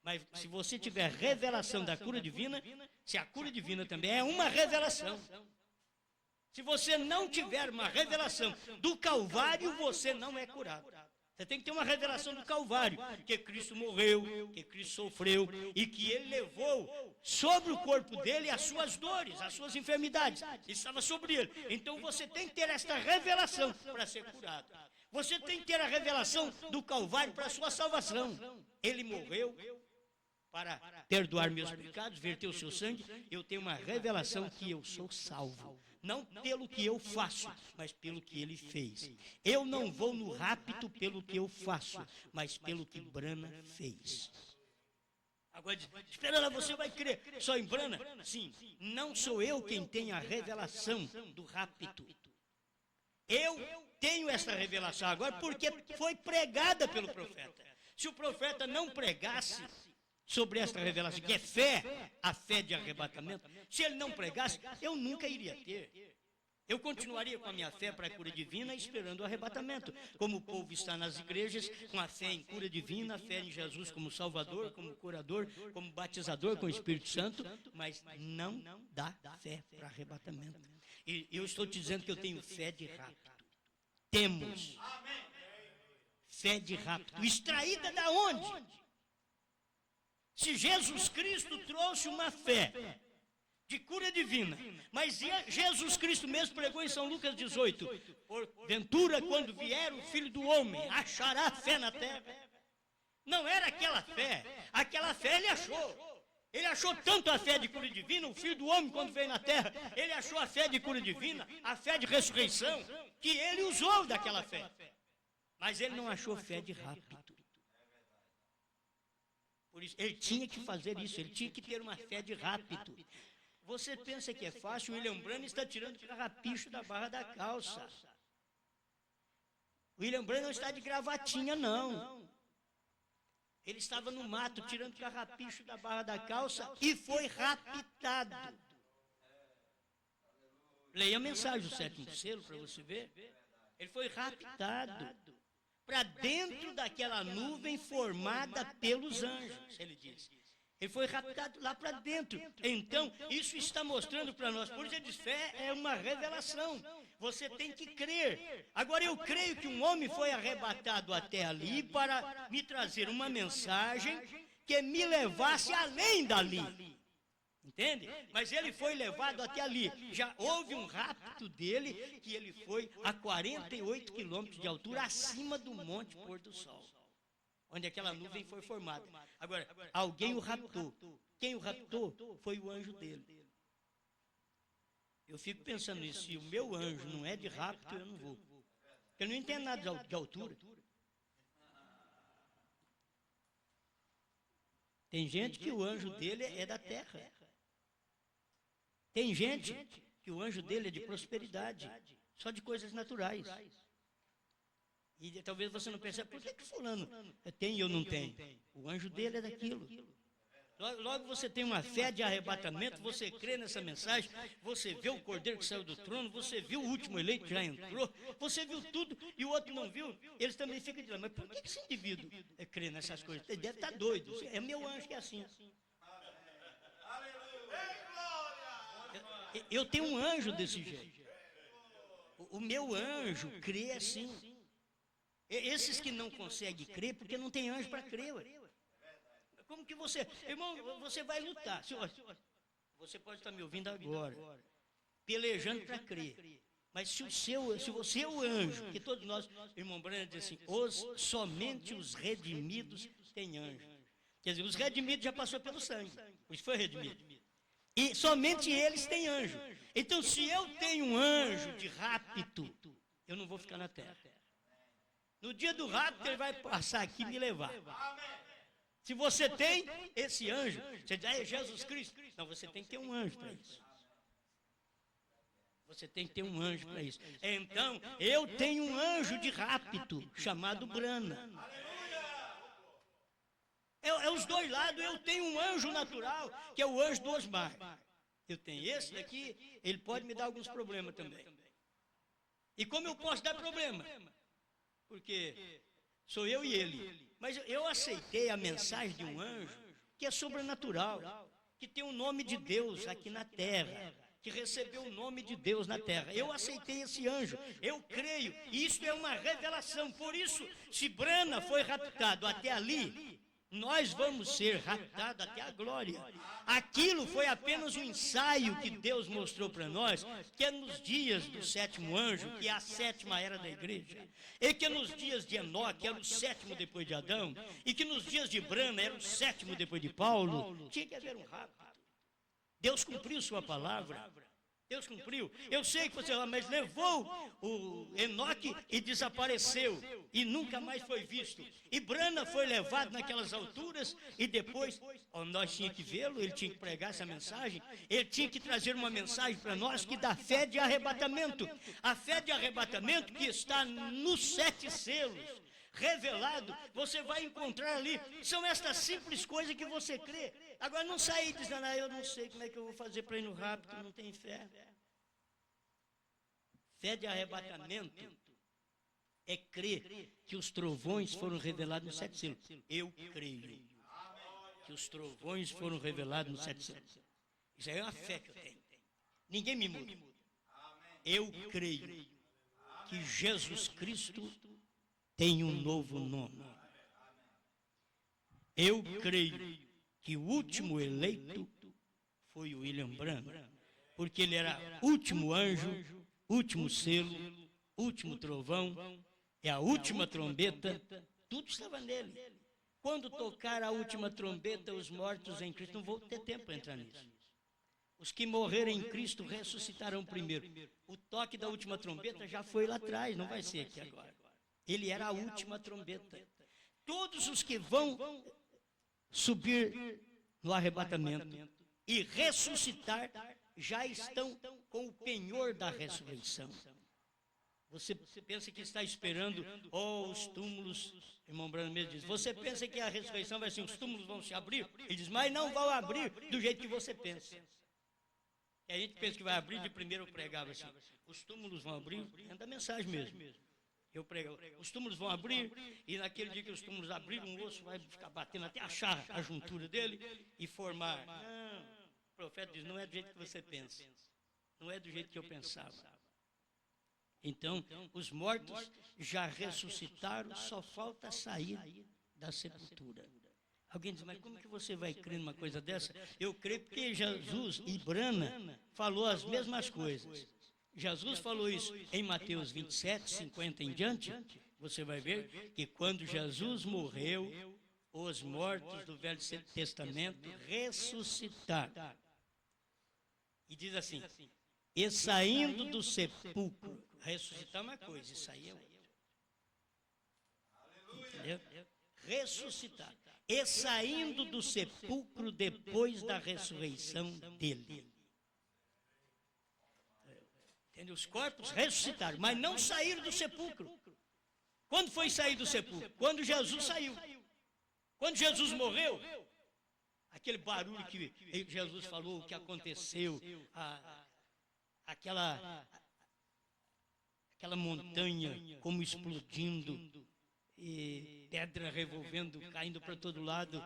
Mas se você tiver revelação da cura divina, se a cura divina também é uma revelação. Se você não tiver uma revelação do Calvário, você não é curado. Você tem que ter uma revelação do Calvário, que Cristo morreu, que Cristo sofreu e que Ele levou sobre o corpo dele as suas dores, as suas enfermidades. Estava sobre Ele. Então você tem que ter esta revelação para ser curado. Você tem que ter a revelação do Calvário para a sua salvação. Ele morreu para perdoar meus pecados, verter o seu sangue. Eu tenho uma revelação que eu sou salvo. Não pelo que eu faço, mas pelo que Ele fez. Eu não vou no rapto pelo que eu faço, mas pelo que Brana fez. Agora, Esperana, você vai crer só em Brana? Sim, não sou eu quem tem a revelação do rapto. Eu tenho essa revelação agora porque foi pregada pelo profeta. Se o profeta não pregasse sobre esta revelação, que é fé, a fé de arrebatamento, se ele não pregasse, eu nunca iria ter. Eu continuaria com a minha fé para a cura divina, esperando o arrebatamento. Como o povo está nas igrejas, com a fé em cura divina, a fé em Jesus como Salvador, como curador, como batizador com o Espírito Santo, mas não dá fé para arrebatamento. E eu estou te dizendo que eu tenho fé de rapto. Temos fé de rapto. Extraída da onde? Se Jesus Cristo trouxe uma fé de cura divina, mas Jesus Cristo mesmo pregou em São Lucas 18, porventura quando vier o Filho do Homem, achará fé na terra. Não era aquela fé ele achou. Ele achou tanto a fé de cura divina, o Filho do Homem quando veio na terra, ele achou a fé de cura divina, a fé de ressurreição, que ele usou daquela fé. Mas ele não achou fé de rapto. Por isso, ele tinha que fazer isso, ele tinha que ter uma fé de rapto. Você pensa que é fácil? O William Branham está tirando o carrapicho da barra da calça. O William Branham não está de gravatinha, não. Ele estava no mato tirando o carrapicho da barra da calça e foi raptado. Leia a mensagem do sétimo selo para você ver. Ele foi raptado para dentro daquela nuvem formada pelos anjos, ele diz. Ele foi raptado lá para dentro. Então, isso está mostrando para nós. Por isso ele diz, fé é uma revelação. Você tem que crer. Agora, eu creio que um homem foi arrebatado até ali para me trazer uma mensagem que me levasse além dali. Entende? Mas ele foi levado até ali. Já houve um rapto dele, que ele foi a 48 quilômetros de altura, acima do Monte Pôr do Sol, onde aquela nuvem foi formada. Agora, alguém o raptou. Quem o raptou foi o anjo dele. Eu fico pensando nisso, se o meu anjo não é de rapto, eu não vou. Porque eu não entendo nada de altura. Tem gente que o anjo dele é da terra. Tem gente que o anjo dele é de prosperidade, só de coisas naturais. E talvez você não perceba, por que fulano tem e eu não tenho? O anjo dele é daquilo. Logo você tem uma fé de arrebatamento, você crê nessa mensagem, você vê o cordeiro que saiu do trono, você viu o último eleito que já entrou, você viu tudo e o outro não viu, eles também ficam dizendo, mas por que esse indivíduo crê nessas coisas? Ele deve estar doido, é meu anjo que é assim. Eu tenho um anjo desse jeito. O meu anjo crê assim. Esses que não conseguem crer, porque não tem anjo para crer. Ué. Como que você... Irmão, você vai lutar. Você pode estar me ouvindo agora, pelejando para crer. Mas se você é o anjo, que todos nós, irmão Branham diz assim, somente os redimidos têm anjo. Quer dizer, os redimidos já passou pelo sangue. Os foi redimido. E somente eles têm anjo. Então, se eu tenho um anjo de rapto, eu não vou ficar na terra. No dia do rapto, ele vai passar aqui e me levar. Se você tem esse anjo, você diz, é Jesus Cristo. Não, você tem que ter um anjo para isso. Você tem que ter um anjo para isso. Então, eu tenho um anjo de rapto, chamado Brana. É os dois lados, eu tenho um anjo natural, que é o anjo do Osmar. Eu tenho esse daqui, ele pode me dar alguns problemas também. E como eu posso dar problema? Porque sou eu e ele. Mas eu aceitei a mensagem de um anjo que é sobrenatural, que tem o nome de Deus aqui na terra, que recebeu o nome de Deus na terra. Eu aceitei esse anjo, eu creio, e isso é uma revelação. Por isso, se Brana foi raptado até ali, nós vamos ser raptados até a glória. Aquilo foi apenas um ensaio que Deus mostrou para nós, que é nos dias do sétimo anjo, que é a sétima era da igreja, e que nos dias de Enoque era o sétimo depois de Adão, e que nos dias de Brana era o sétimo depois de Paulo, tinha que haver um rapto. Deus cumpriu sua palavra. Deus cumpriu. Eu sei que você fala, mas levou o Enoque e desapareceu. E nunca mais foi visto. E Brana foi levado naquelas alturas e depois, nós tínhamos que vê-lo, ele tinha que pregar essa mensagem. Ele tinha que trazer uma mensagem para nós que dá fé de arrebatamento. A fé de arrebatamento que está nos 7 selos. Revelado, você vai encontrar ali. São estas simples coisas que você crê. Agora não sair dizendo, eu não sei como é que eu vou fazer para ir no rapto, não tem fé. Fé de arrebatamento é crer que os trovões foram revelados nos 7 selos. Eu creio que os trovões foram revelados nos 7 selos. Isso aí é uma fé que eu tenho. Ninguém me muda. Eu creio que Jesus Cristo tem um novo nome. Eu creio que o último eleito foi o William Branham, porque ele era último anjo, último selo, último trovão, é a última trombeta, tudo estava nele. Quando tocar a última trombeta, os mortos em Cristo, não vou ter tempo para entrar nisso. Os que morrerem em Cristo ressuscitarão primeiro. O toque da última trombeta já foi lá atrás, não vai ser aqui agora. Ele era a última trombeta. Todos os que vão subir no arrebatamento e ressuscitar já estão com o penhor da ressurreição. Você pensa que está esperando, os túmulos, irmão Branham mesmo diz, você pensa que a ressurreição vai ser, os túmulos vão se abrir? Ele diz, mas não vão abrir do jeito que você pensa. E a gente pensa que vai abrir, de primeiro eu pregava assim, os túmulos vão abrir, é da mensagem mesmo. Eu prego, os túmulos vão abrir, e naquele dia que os túmulos abrirem, um osso vai ficar batendo até achar a juntura dele e formar. Não, o profeta diz, não é do jeito que você pensa, não é do jeito que eu pensava. Então, os mortos já ressuscitaram, só falta sair da sepultura. Alguém diz, mas como que você vai crer numa coisa dessa? Eu creio porque Jesus e Brana falou as mesmas coisas. Jesus falou isso em Mateus 27, 50 em diante. Você vai ver que quando Jesus morreu, os mortos do Velho Testamento ressuscitaram. E diz assim, e saindo do sepulcro, ressuscitar é uma coisa, isso aí é outra. Entendeu? Ressuscitar. E saindo do sepulcro depois da ressurreição dele. Entendeu? Os corpos ressuscitaram, mas não saíram do sepulcro. Quando foi sair do sepulcro? Quando Jesus saiu. Quando Jesus morreu, aquele barulho que Jesus falou, o que aconteceu, aquela montanha como explodindo, e pedra revolvendo, caindo para todo lado,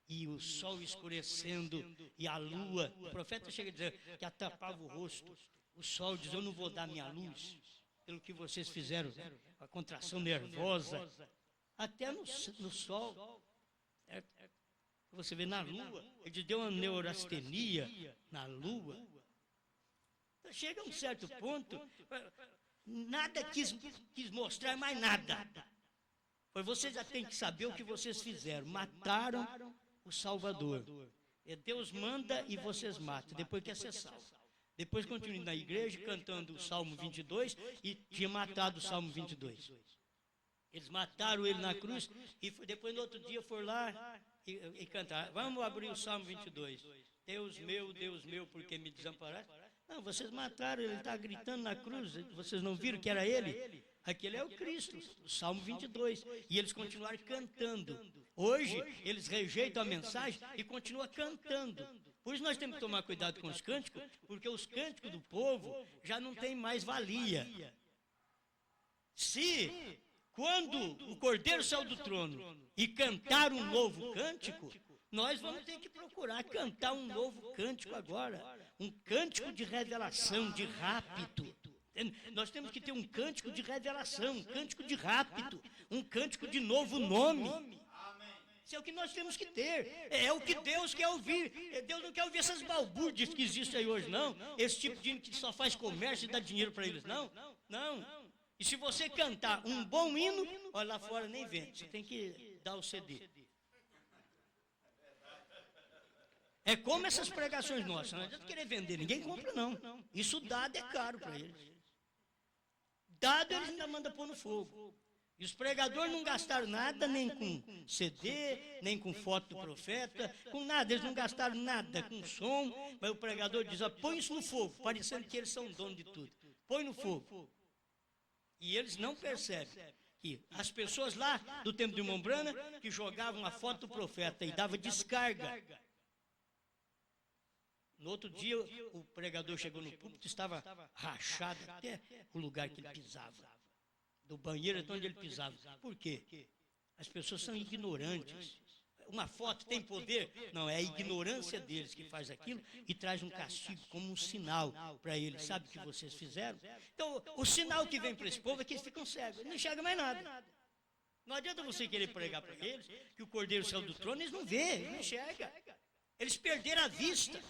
e o sol escurecendo, e a lua. O profeta chega a dizer que tapava o rosto. O sol diz, eu não vou dar minha luz, pelo que vocês fizeram, a contração nervosa, até no sol, certo? Você vê na lua, ele deu uma neurastenia na lua. Então, chega a um certo ponto, nada quis mostrar mais nada. Pois vocês já têm que saber o que vocês fizeram, mataram o Salvador. Deus manda e vocês matam, depois quer ser salvo. Depois continuei na igreja cantando o Salmo 22 e tinha matado o Salmo 22. Eles mataram ele na cruz e depois no outro dia foram lá e cantaram. Vamos abrir o Salmo 22. Deus meu, por que me desamparaste? Não, vocês mataram, ele está gritando na cruz, vocês não viram que era ele? Aquele é o Cristo, o Salmo 22. E eles continuaram cantando. Hoje, eles rejeitam a mensagem e continuam cantando. Por isso nós temos que tomar cuidado com os cânticos, porque os cânticos do povo já não têm mais valia. Se, quando o Cordeiro saiu do trono e cantar um novo cântico, nós vamos ter que procurar cantar um novo cântico agora. um cântico de revelação, de rapto. Nós temos que ter um cântico de revelação, um cântico de rapto, um cântico de novo nome. Isso é o que nós temos que ter. É o que Deus quer ouvir. Deus não quer ouvir essas balbúrdias que existem aí hoje, não. Esse tipo de gente que só faz comércio e dá dinheiro para eles, não. Não. E se você cantar um bom hino, olha lá fora nem vende. Você tem que dar o CD. É como essas pregações nossas. Não adianta querer vender. Ninguém compra, não. Isso dado é caro para eles. Dado eles ainda mandam pôr no fogo. E os pregadores não gastaram nada, nem com CD, nem com foto do profeta, com nada. Eles não gastaram nada com som. Mas o pregador diz, põe isso no fogo, parecendo que eles são donos de tudo. Põe no fogo. E eles não percebem que as pessoas lá do tempo de Mombrana, que jogavam a foto do profeta e dava descarga. No outro dia, o pregador chegou no púlpito, estava rachado até o lugar que ele pisava. Do banheiro até onde ele pisava. Por quê? As pessoas são ignorantes. Uma foto tem poder? Não, é a ignorância deles que faz aquilo e traz um castigo como um sinal para eles. Sabe o que vocês fizeram? Então, o sinal que vem para esse povo é que eles ficam cegos, eles não enxergam mais nada. Não adianta você querer pregar para eles que o Cordeiro saiu do trono, eles não vê, eles não enxergam. Eles perderam a vista.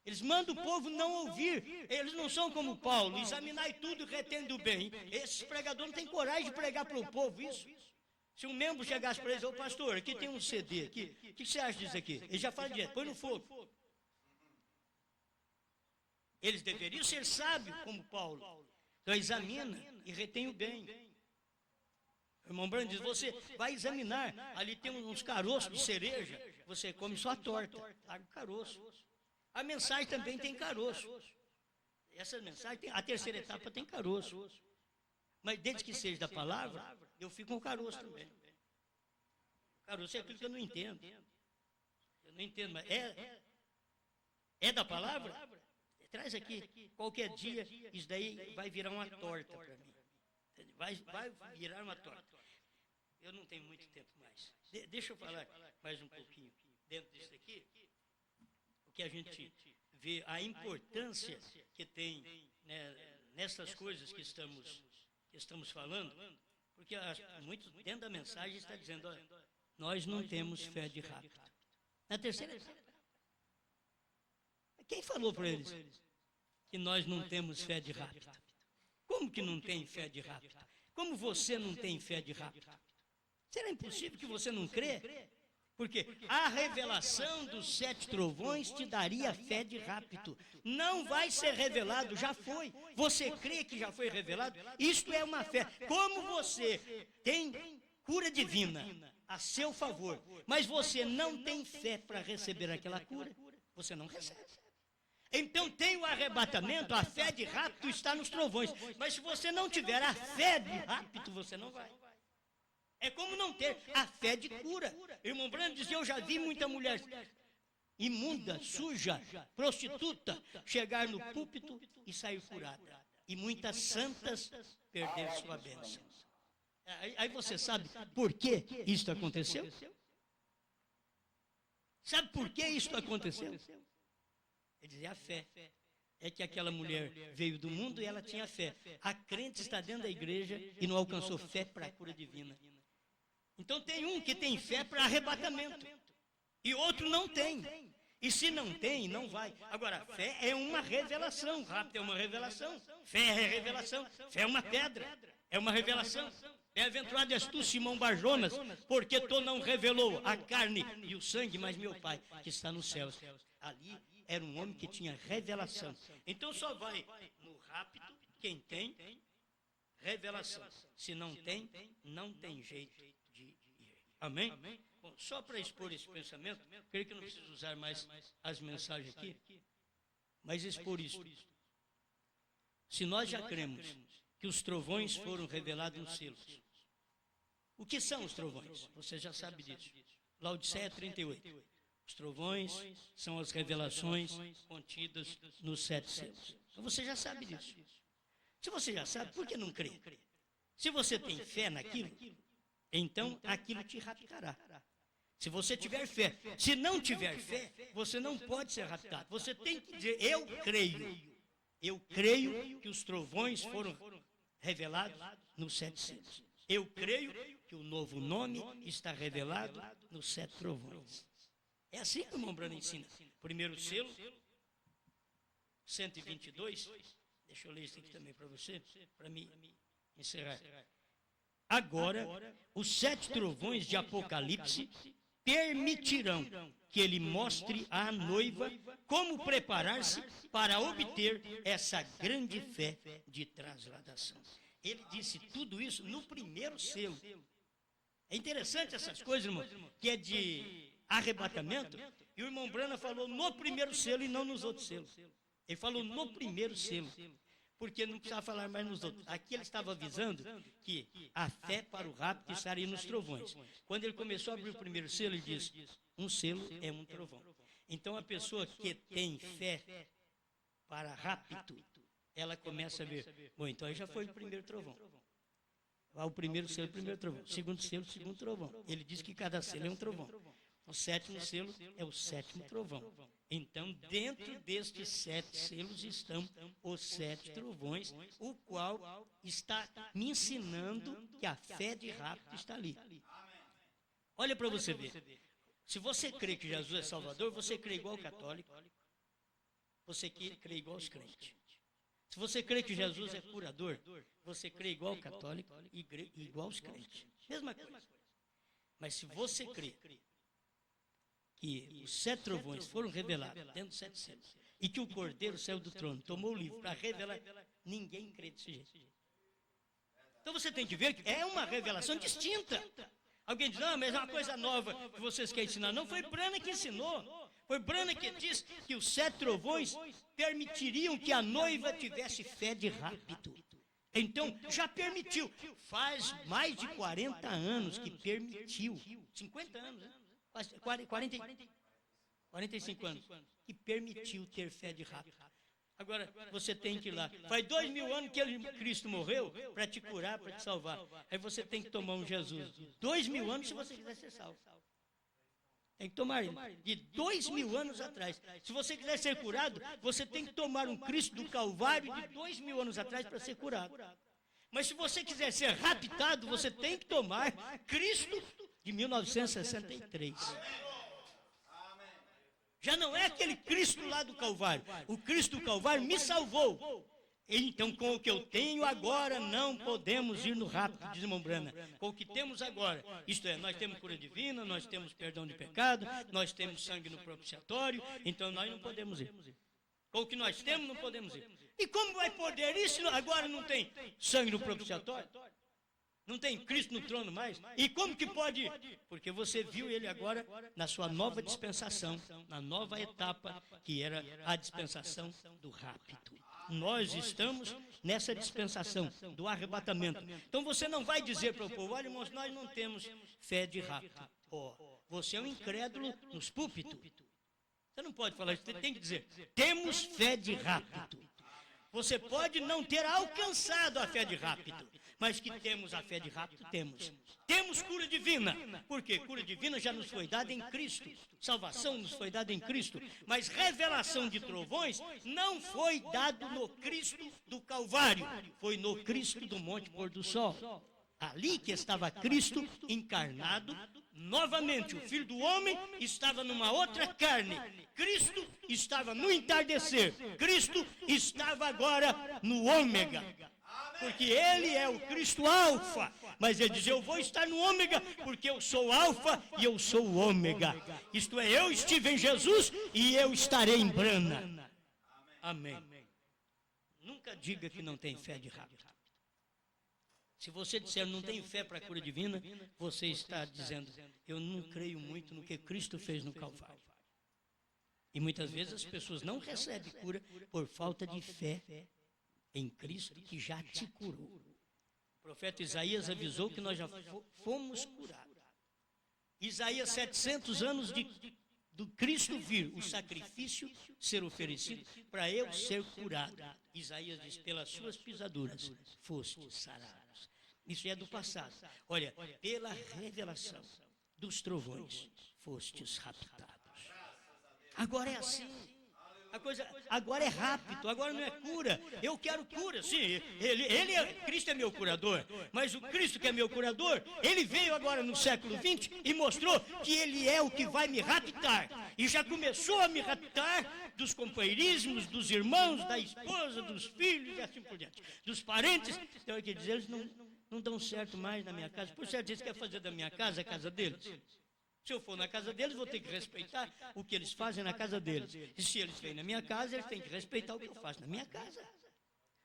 Eles mandam o povo não ouvir. Eles não são como Paulo, examinai tudo e retendo bem. Esses pregadores não têm coragem de pregar para o povo isso. Se um membro chegasse para eles, ô pastor, aqui tem um CD, aqui. O que você acha disso aqui? Ele já fala direto, põe no fogo. Eles deveriam ser sábios como Paulo. Então examina e retém o bem. O irmão Brando diz, você vai examinar, ali tem uns caroços de cereja, você come só a torta, larga o caroço. A mensagem também tem caroço. Essa mensagem, a terceira etapa tem caroço. Mas desde que seja da palavra, eu fico com o caroço também. Caroço é aquilo que eu não entendo. Eu não entendo, mas é da palavra? Traz aqui. Qualquer dia, isso daí vai virar uma torta para mim. Vai virar uma torta. Eu não tenho muito tempo mais. Deixa eu falar mais um pouquinho dentro disso aqui. Que a gente vê a importância que tem, né, nessas coisas que estamos falando, porque muito dentro da mensagem está dizendo, olha, nós não temos fé de rapto. Na terceira etapa, quem falou para eles que nós não temos fé de rapto? Como que não tem fé de rapto? Como você não tem fé de rapto? Será impossível que você não crê? Porque a revelação dos 7 trovões te daria fé de rapto. Não vai ser revelado, já foi. Você crê que já foi revelado? Isto é uma fé. Como você tem cura divina a seu favor, mas você não tem fé para receber aquela cura, você não recebe. Então tem o arrebatamento, a fé de rapto está nos trovões. Mas se você não tiver a fé de rapto, você não vai. É como não ter a fé de cura. Irmão Brando dizia, eu já vi muita mulher imunda, suja, prostituta, chegar no púlpito e sair curada. E muitas santas perderam sua bênção. Aí você sabe por que isso aconteceu? Sabe por que isso aconteceu? Ele dizia, a fé. É que aquela mulher veio do mundo e ela tinha fé. A crente está dentro da igreja e não alcançou fé para a cura divina. Então tem um que tem fé para arrebatamento e outro não tem. E se não tem, não vai. Agora, fé é uma revelação, rapto é uma revelação, fé é revelação, fé é uma pedra, é uma revelação. Bem-aventurado és tu, Simão Barjonas, porque tu não revelou a carne e o sangue, mas meu Pai que está nos céus. Ali era um homem que tinha revelação. Então só vai no rapto quem tem revelação. Se não tem, não tem jeito. Amém? Bom, só para expor esse pensamento, creio que não preciso usar mais as mensagens aqui, mas expor isso. Se nós já cremos que os trovões foram revelados nos selos, o que são os trovões? Você já sabe disso. Laodiceia 38. Os trovões são as revelações contidas nos 7 selos. Então você já sabe disso. Se você já sabe, por que não crê? Se você tem fé naquilo, então aquilo te raptará. Se você tiver fé. Se não tiver fé, você não pode ser raptado. Você tem que dizer, eu creio. Eu creio que os trovões foram revelados nos 7 selos. Eu creio que o novo nome está revelado nos 7 trovões. É assim que o irmão Branham ensina. Primeiro selo, 122. Deixa eu ler isso aqui também para você, para me encerrar. Agora, os 7 trovões de Apocalipse permitirão que ele mostre à noiva como preparar-se para obter essa grande fé de transladação. Ele disse tudo isso no primeiro selo. É interessante essas coisas, irmão, que é de arrebatamento, e o irmão Branham falou no primeiro selo e não nos outros selos. Ele falou no primeiro selo, porque não precisava falar mais nos outros. Aqui ele estava avisando que a fé para o rapto estaria nos trovões. Quando ele começou a abrir o primeiro selo, ele disse, um selo é um trovão. Então a pessoa que tem fé para rapto, ela começa a ver, bom, então aí já foi o primeiro trovão. O primeiro selo, o primeiro trovão. Segundo selo, o segundo trovão. Ele diz que cada selo é um trovão. O 7º selo é o 7º trovão. Então, dentro destes 7 selos estão os 7 trovões, o qual está me ensinando que a fé de rapto está ali. Olha para você ver. Se você crê que Jesus é Salvador, você crê igual ao católico, você crê igual aos crentes. Se você crê que Jesus é curador, você crê igual ao católico e igual aos crentes. Mesma coisa. Mas se você crê que os 7 trovões foram revelados dentro dos 7 selos e que o Cordeiro saiu do trono, tomou o livro para revelar, ninguém crê desse jeito. Então você tem que ver que é uma revelação distinta. Alguém diz, não, mas é uma coisa nova que vocês querem ensinar. Não, foi Branham que ensinou. Foi Branham que disse que os 7 trovões permitiriam que a noiva tivesse fé de rapto. Então, já permitiu. Faz mais de 40 anos que permitiu. 50 anos, né? 45 anos, que permitiu ter fé de rapto. Agora, você tem que ir lá. Faz 2000 anos que Cristo morreu para te curar, para te salvar. Aí você tem que tomar um Jesus de 2000 anos se você quiser ser salvo. Tem que tomar ele. De 2000 anos atrás. Se você quiser ser curado, você tem que tomar um Cristo do Calvário de 2000 anos atrás para ser curado. Mas se você quiser ser raptado, você tem que tomar Cristo de 1963. Já não é aquele Cristo lá do Calvário. O Cristo do Calvário me salvou. Então, com o que eu tenho agora, não podemos ir no rapto, diz irmão Branham. Com o que temos agora, isto é, nós temos cura divina, nós temos perdão de pecado, nós temos sangue no propiciatório, então nós não podemos ir. Com o que nós temos, não podemos ir. E como vai poder ir se agora não tem sangue no propiciatório? Não tem Cristo no trono mais? E como que pode ir? Porque você viu ele agora na sua nova dispensação, na nova etapa, que era a dispensação do rapto. Nós estamos nessa dispensação do arrebatamento. Então você não vai dizer para o povo, olha irmãos, nós não temos fé de rapto. Você é um incrédulo nos púlpitos. Você não pode falar isso, você tem que dizer, temos fé de rapto. Você pode não ter alcançado a fé de rapto, mas que temos a fé de rapto, temos. Temos cura divina, porque cura divina já nos foi dada em Cristo. Salvação nos foi dada em Cristo, mas revelação de trovões não foi dado no Cristo do Calvário, foi no Cristo do Monte Pôr do Sol. Ali que estava Cristo encarnado, novamente o Filho do Homem estava numa outra carne. Cristo estava no entardecer. Cristo estava agora no ômega. Porque ele é o Cristo alfa. Mas ele diz, eu vou estar no ômega, porque eu sou alfa e eu sou o ômega. Isto é, eu estive em Jesus e eu estarei em Branham. Amém. Nunca diga que não tem fé de rapto. Se você disser não tenho fé para a cura divina, você está dizendo, eu não creio muito no que Cristo fez no Calvário. E muitas vezes as pessoas não recebem cura por falta de fé em Cristo que já te curou. O profeta Isaías avisou que nós já fomos curados. Isaías, 700 anos do Cristo vir, o sacrifício ser oferecido para eu ser curado. Isaías diz, pelas suas pisaduras foste sarados. Isso é do passado. Olha, pela revelação dos trovões, fostes raptados. Agora é assim. A coisa agora é rápido, agora não é cura. Eu quero cura, sim. Cristo é meu curador, mas o Cristo que é meu curador, ele veio agora no século XX e mostrou que ele é o que vai me raptar. E já começou a me raptar dos companheirismos, dos irmãos, da esposa, dos filhos e assim por diante. Dos parentes. Então, eu quero dizer, eles não dão certo mais na minha casa. Por certo, eles querem fazer da minha casa a casa deles. Se eu for na casa deles, vou ter que respeitar o que eles fazem na casa deles. E se eles vêm na minha casa, eles têm que respeitar o que eu faço na minha casa.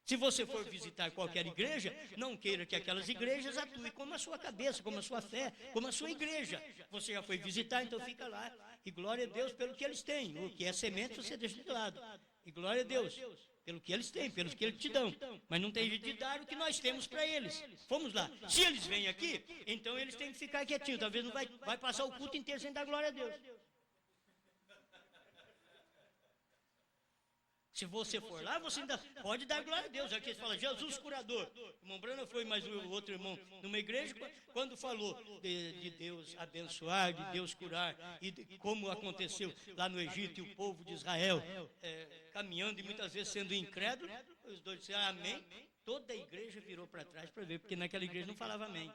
Se você for visitar qualquer igreja, não queira que aquelas igrejas atuem como a sua cabeça, como a sua fé, como a sua igreja. Você já foi visitar, então fica lá. E glória a Deus pelo que eles têm. O que é semente, você deixa de lado. E glória a Deus pelo que eles têm, pelo que eles te dão. Mas não tem jeito de dar o que nós temos para eles. Vamos lá. Se eles vêm aqui, então eles têm que ficar quietinhos. Talvez não vai passar o culto inteiro sem dar glória a Deus. Se você for lá, você ainda pode dar glória a Deus. Aqui fala, Jesus curador. O irmão Brana foi mais o outro irmão numa igreja, quando falou de Deus abençoar, de Deus curar, e de como aconteceu lá no Egito, e o povo de Israel caminhando e muitas vezes sendo incrédulo, os dois disseram amém. Toda a igreja virou para trás para ver, porque naquela igreja não falava amém.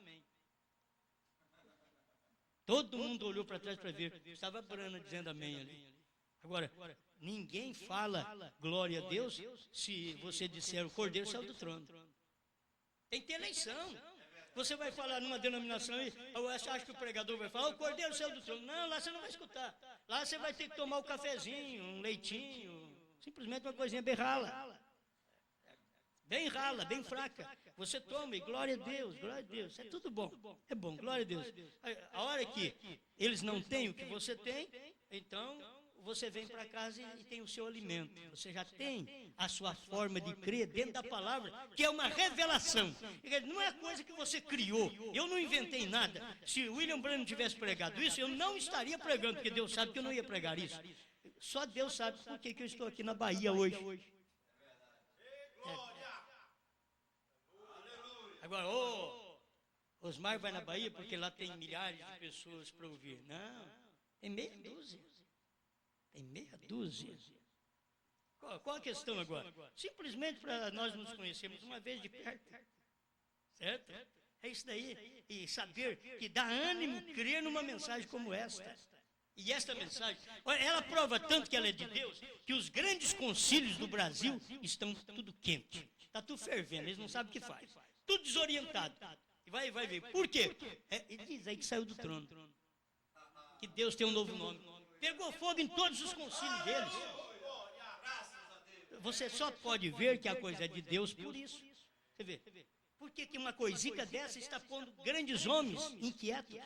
Todo mundo olhou para trás para ver. Estava Brana dizendo amém ali. Agora, ninguém fala glória a Deus se você disser o Cordeiro saiu do trono. Tem que ter eleição. Você vai falar numa denominação e você acha que o pregador vai falar o Cordeiro saiu do trono. Não, lá você não vai escutar. Lá você vai ter que tomar um cafezinho, um leitinho, simplesmente uma coisinha bem rala. Bem rala, bem fraca. Você toma e glória a Deus, é tudo bom. É bom, glória a Deus. A hora que eles não têm o que você tem, então você vem para casa e tem o seu alimento. Você já tem a sua forma de crer dentro da palavra, que é uma revelação. Não é coisa que você criou. Eu não inventei nada. Se William Branham tivesse pregado isso, eu não estaria pregando, porque Deus sabe que eu não ia pregar isso. Só Deus sabe por que eu estou aqui na Bahia hoje. Agora, Osmar vai na Bahia porque lá tem milhares de pessoas para ouvir. Não, tem meia dúzia. Tem meia dúzia. Qual a questão agora? Simplesmente para nós nos conhecermos uma vez de perto. Certo? É isso daí. E saber que dá ânimo crer numa mensagem como esta. E esta mensagem, ela prova tanto que ela é de Deus, que os grandes concílios do Brasil estão tudo quente. Está tudo fervendo, eles não sabem o que faz. Tudo desorientado. E vai ver. Por quê? Ele diz aí que saiu do trono. Que Deus tem um novo nome. Pegou fogo em todos os concílios deles. Você só pode ver que a coisa é de Deus por isso. Você vê? Por que uma coisica dessa está pondo grandes homens inquietos?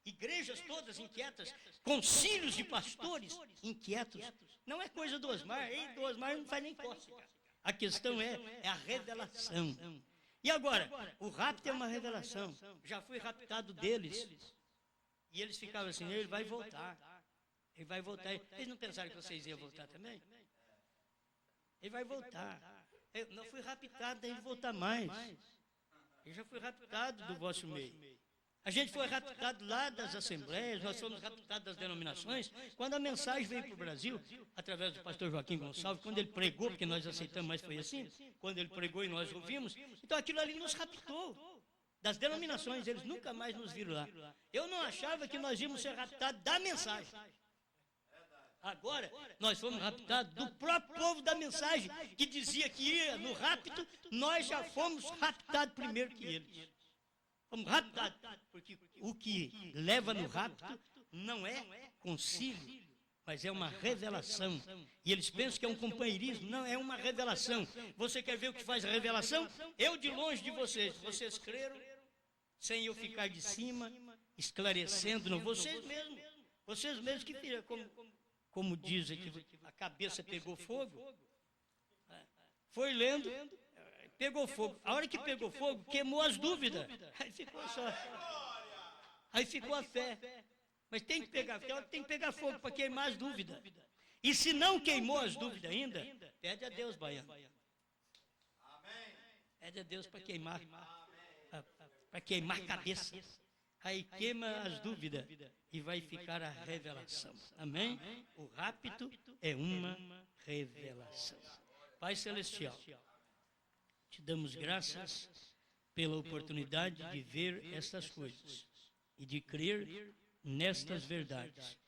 Igrejas todas inquietas, concílios de pastores inquietos. Não é coisa do Osmar, do Osmar não faz nem cócega. A questão é a revelação. E agora, o rapto é uma revelação. Já fui raptado deles. E eles ficavam assim, ele vai voltar. Ele vai voltar. Eles não pensaram que vocês iam voltar também? Ele vai voltar. Eu não fui raptado, daí ele voltar mais. Eu já fui raptado do vosso meio. A gente foi raptado lá das assembleias, nós fomos raptados das denominações. Quando a mensagem veio para o Brasil, através do pastor Joaquim Gonçalves, quando ele pregou, porque nós aceitamos, mas foi assim, quando ele pregou e nós ouvimos, então aquilo ali nos raptou. Das denominações, eles nunca mais nos viram lá. Eu não achava que nós íamos ser raptados da mensagem. Agora, nós fomos raptados do próprio povo da mensagem, que dizia que ia no rapto, nós já fomos raptados primeiro que eles. Fomos raptados, porque o que leva no rapto não é concílio, mas é uma revelação. E eles pensam que é um companheirismo, não, é uma revelação. Você quer ver o que faz a revelação? Eu de longe de vocês, vocês creram, sem eu ficar de cima, esclarecendo, não, vocês mesmos que viram, como diz aqui, a cabeça pegou fogo, foi lendo, pegou fogo. A hora que pegou fogo, queimou as dúvidas. Aí ficou a fé. Mas tem que pegar, tem que pegar fogo para queimar as dúvidas. E se não queimou as dúvidas ainda, pede a Deus, baiano. Pede a Deus para queimar cabeça. aí queima as dúvidas e vai ficar a revelação. Amém? O rapto é uma revelação. Pai Celestial, te damos graças pela oportunidade de ver estas coisas e de crer nestas verdades.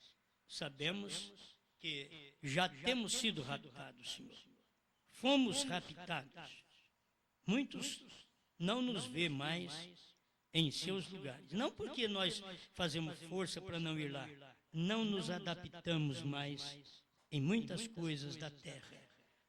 Sabemos que já temos sido raptados, Senhor. Fomos raptados. Muitos não nos vê mais em seus lugares. Não porque nós fazemos força para não ir lá. Não nos adaptamos mais em muitas coisas da terra.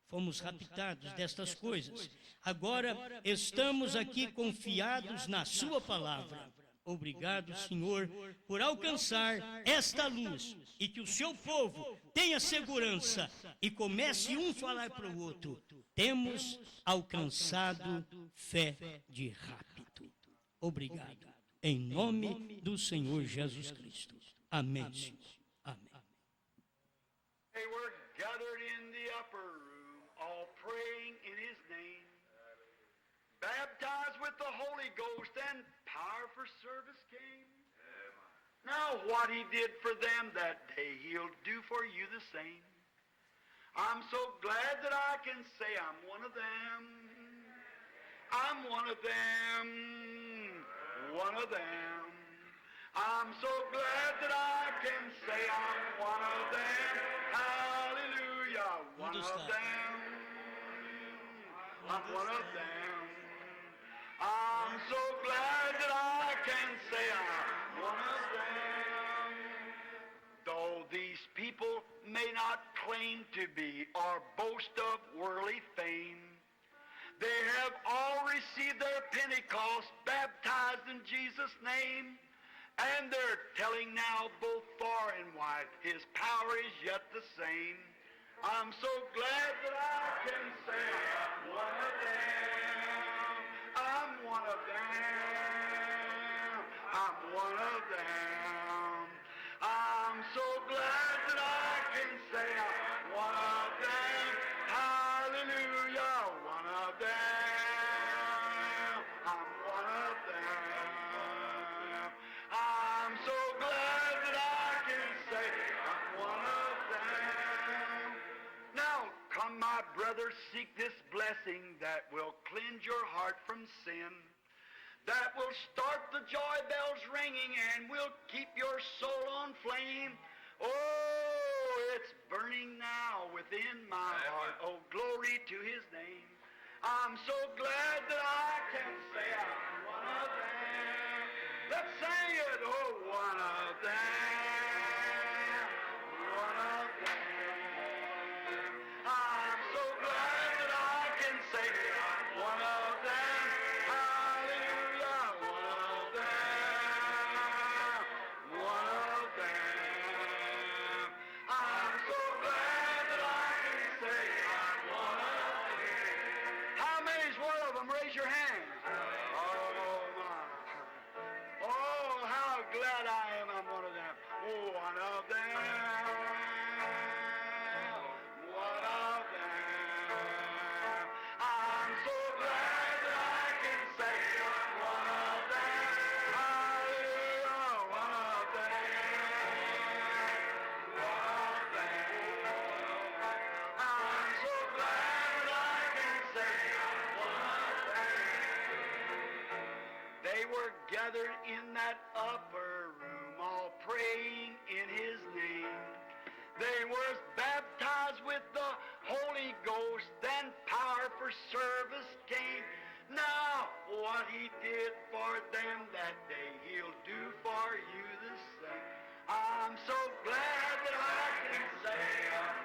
Fomos raptados destas coisas. Agora estamos aqui confiados na sua palavra. Obrigado, Senhor, por alcançar esta luz e que o seu povo tenha segurança e comece um falar para o outro. Temos alcançado fé de rapto. Obrigado. Em nome do Senhor Jesus Cristo. Amém, Senhor. Amém. They were gathered in the upper room, all praying in his name, baptized with the Holy Ghost, and power for service came. Now what he did for them that day, he'll do for you the same. I'm so glad that I can say I'm one of them. I'm one of them. One of them. I'm so glad that I can say I'm one of them. Hallelujah. One of them. I'm one of them. I'm so glad that I can say I'm one of them. Though these people may not claim to be or boast of worldly fame, they have all received their Pentecost, baptized in Jesus' name, and they're telling now both far and wide, his power is yet the same. I'm so glad that I can say I'm one of them. I'm one of them. I'm one of them. I'm so glad that I can say I'm one of them. Hallelujah, one of them. I'm one of them. I'm so glad that I can say I'm one of them. Now, come, my brother, seek this blessing that will cleanse your heart from sin, that will start the joy bells ringing and will keep your soul on flame. Oh, it's burning now within my heart. Oh, glory to his name. I'm so glad that I can say I'm one of them. Let's sing it. Oh, one of them. One of them. I'm so glad that I can say I'm one of them. Hallelujah. One of them. One of them. I'm so glad that I can say I'm one of them. How many's one of them? Raise your hands. Oh, my. Oh, how glad I am I'm one of them. Oh, one of them. One of them. I'm so glad that I can say I'm one of them. Hallelujah, one of them. One of them. I'm so glad that I can say I'm one of them. They were gathered in that upper room, all praying in his name. They were baptized with the Holy Ghost, then power for service came. Now, what he did for them that day, he'll do for you the same. I'm so glad that I can say I'm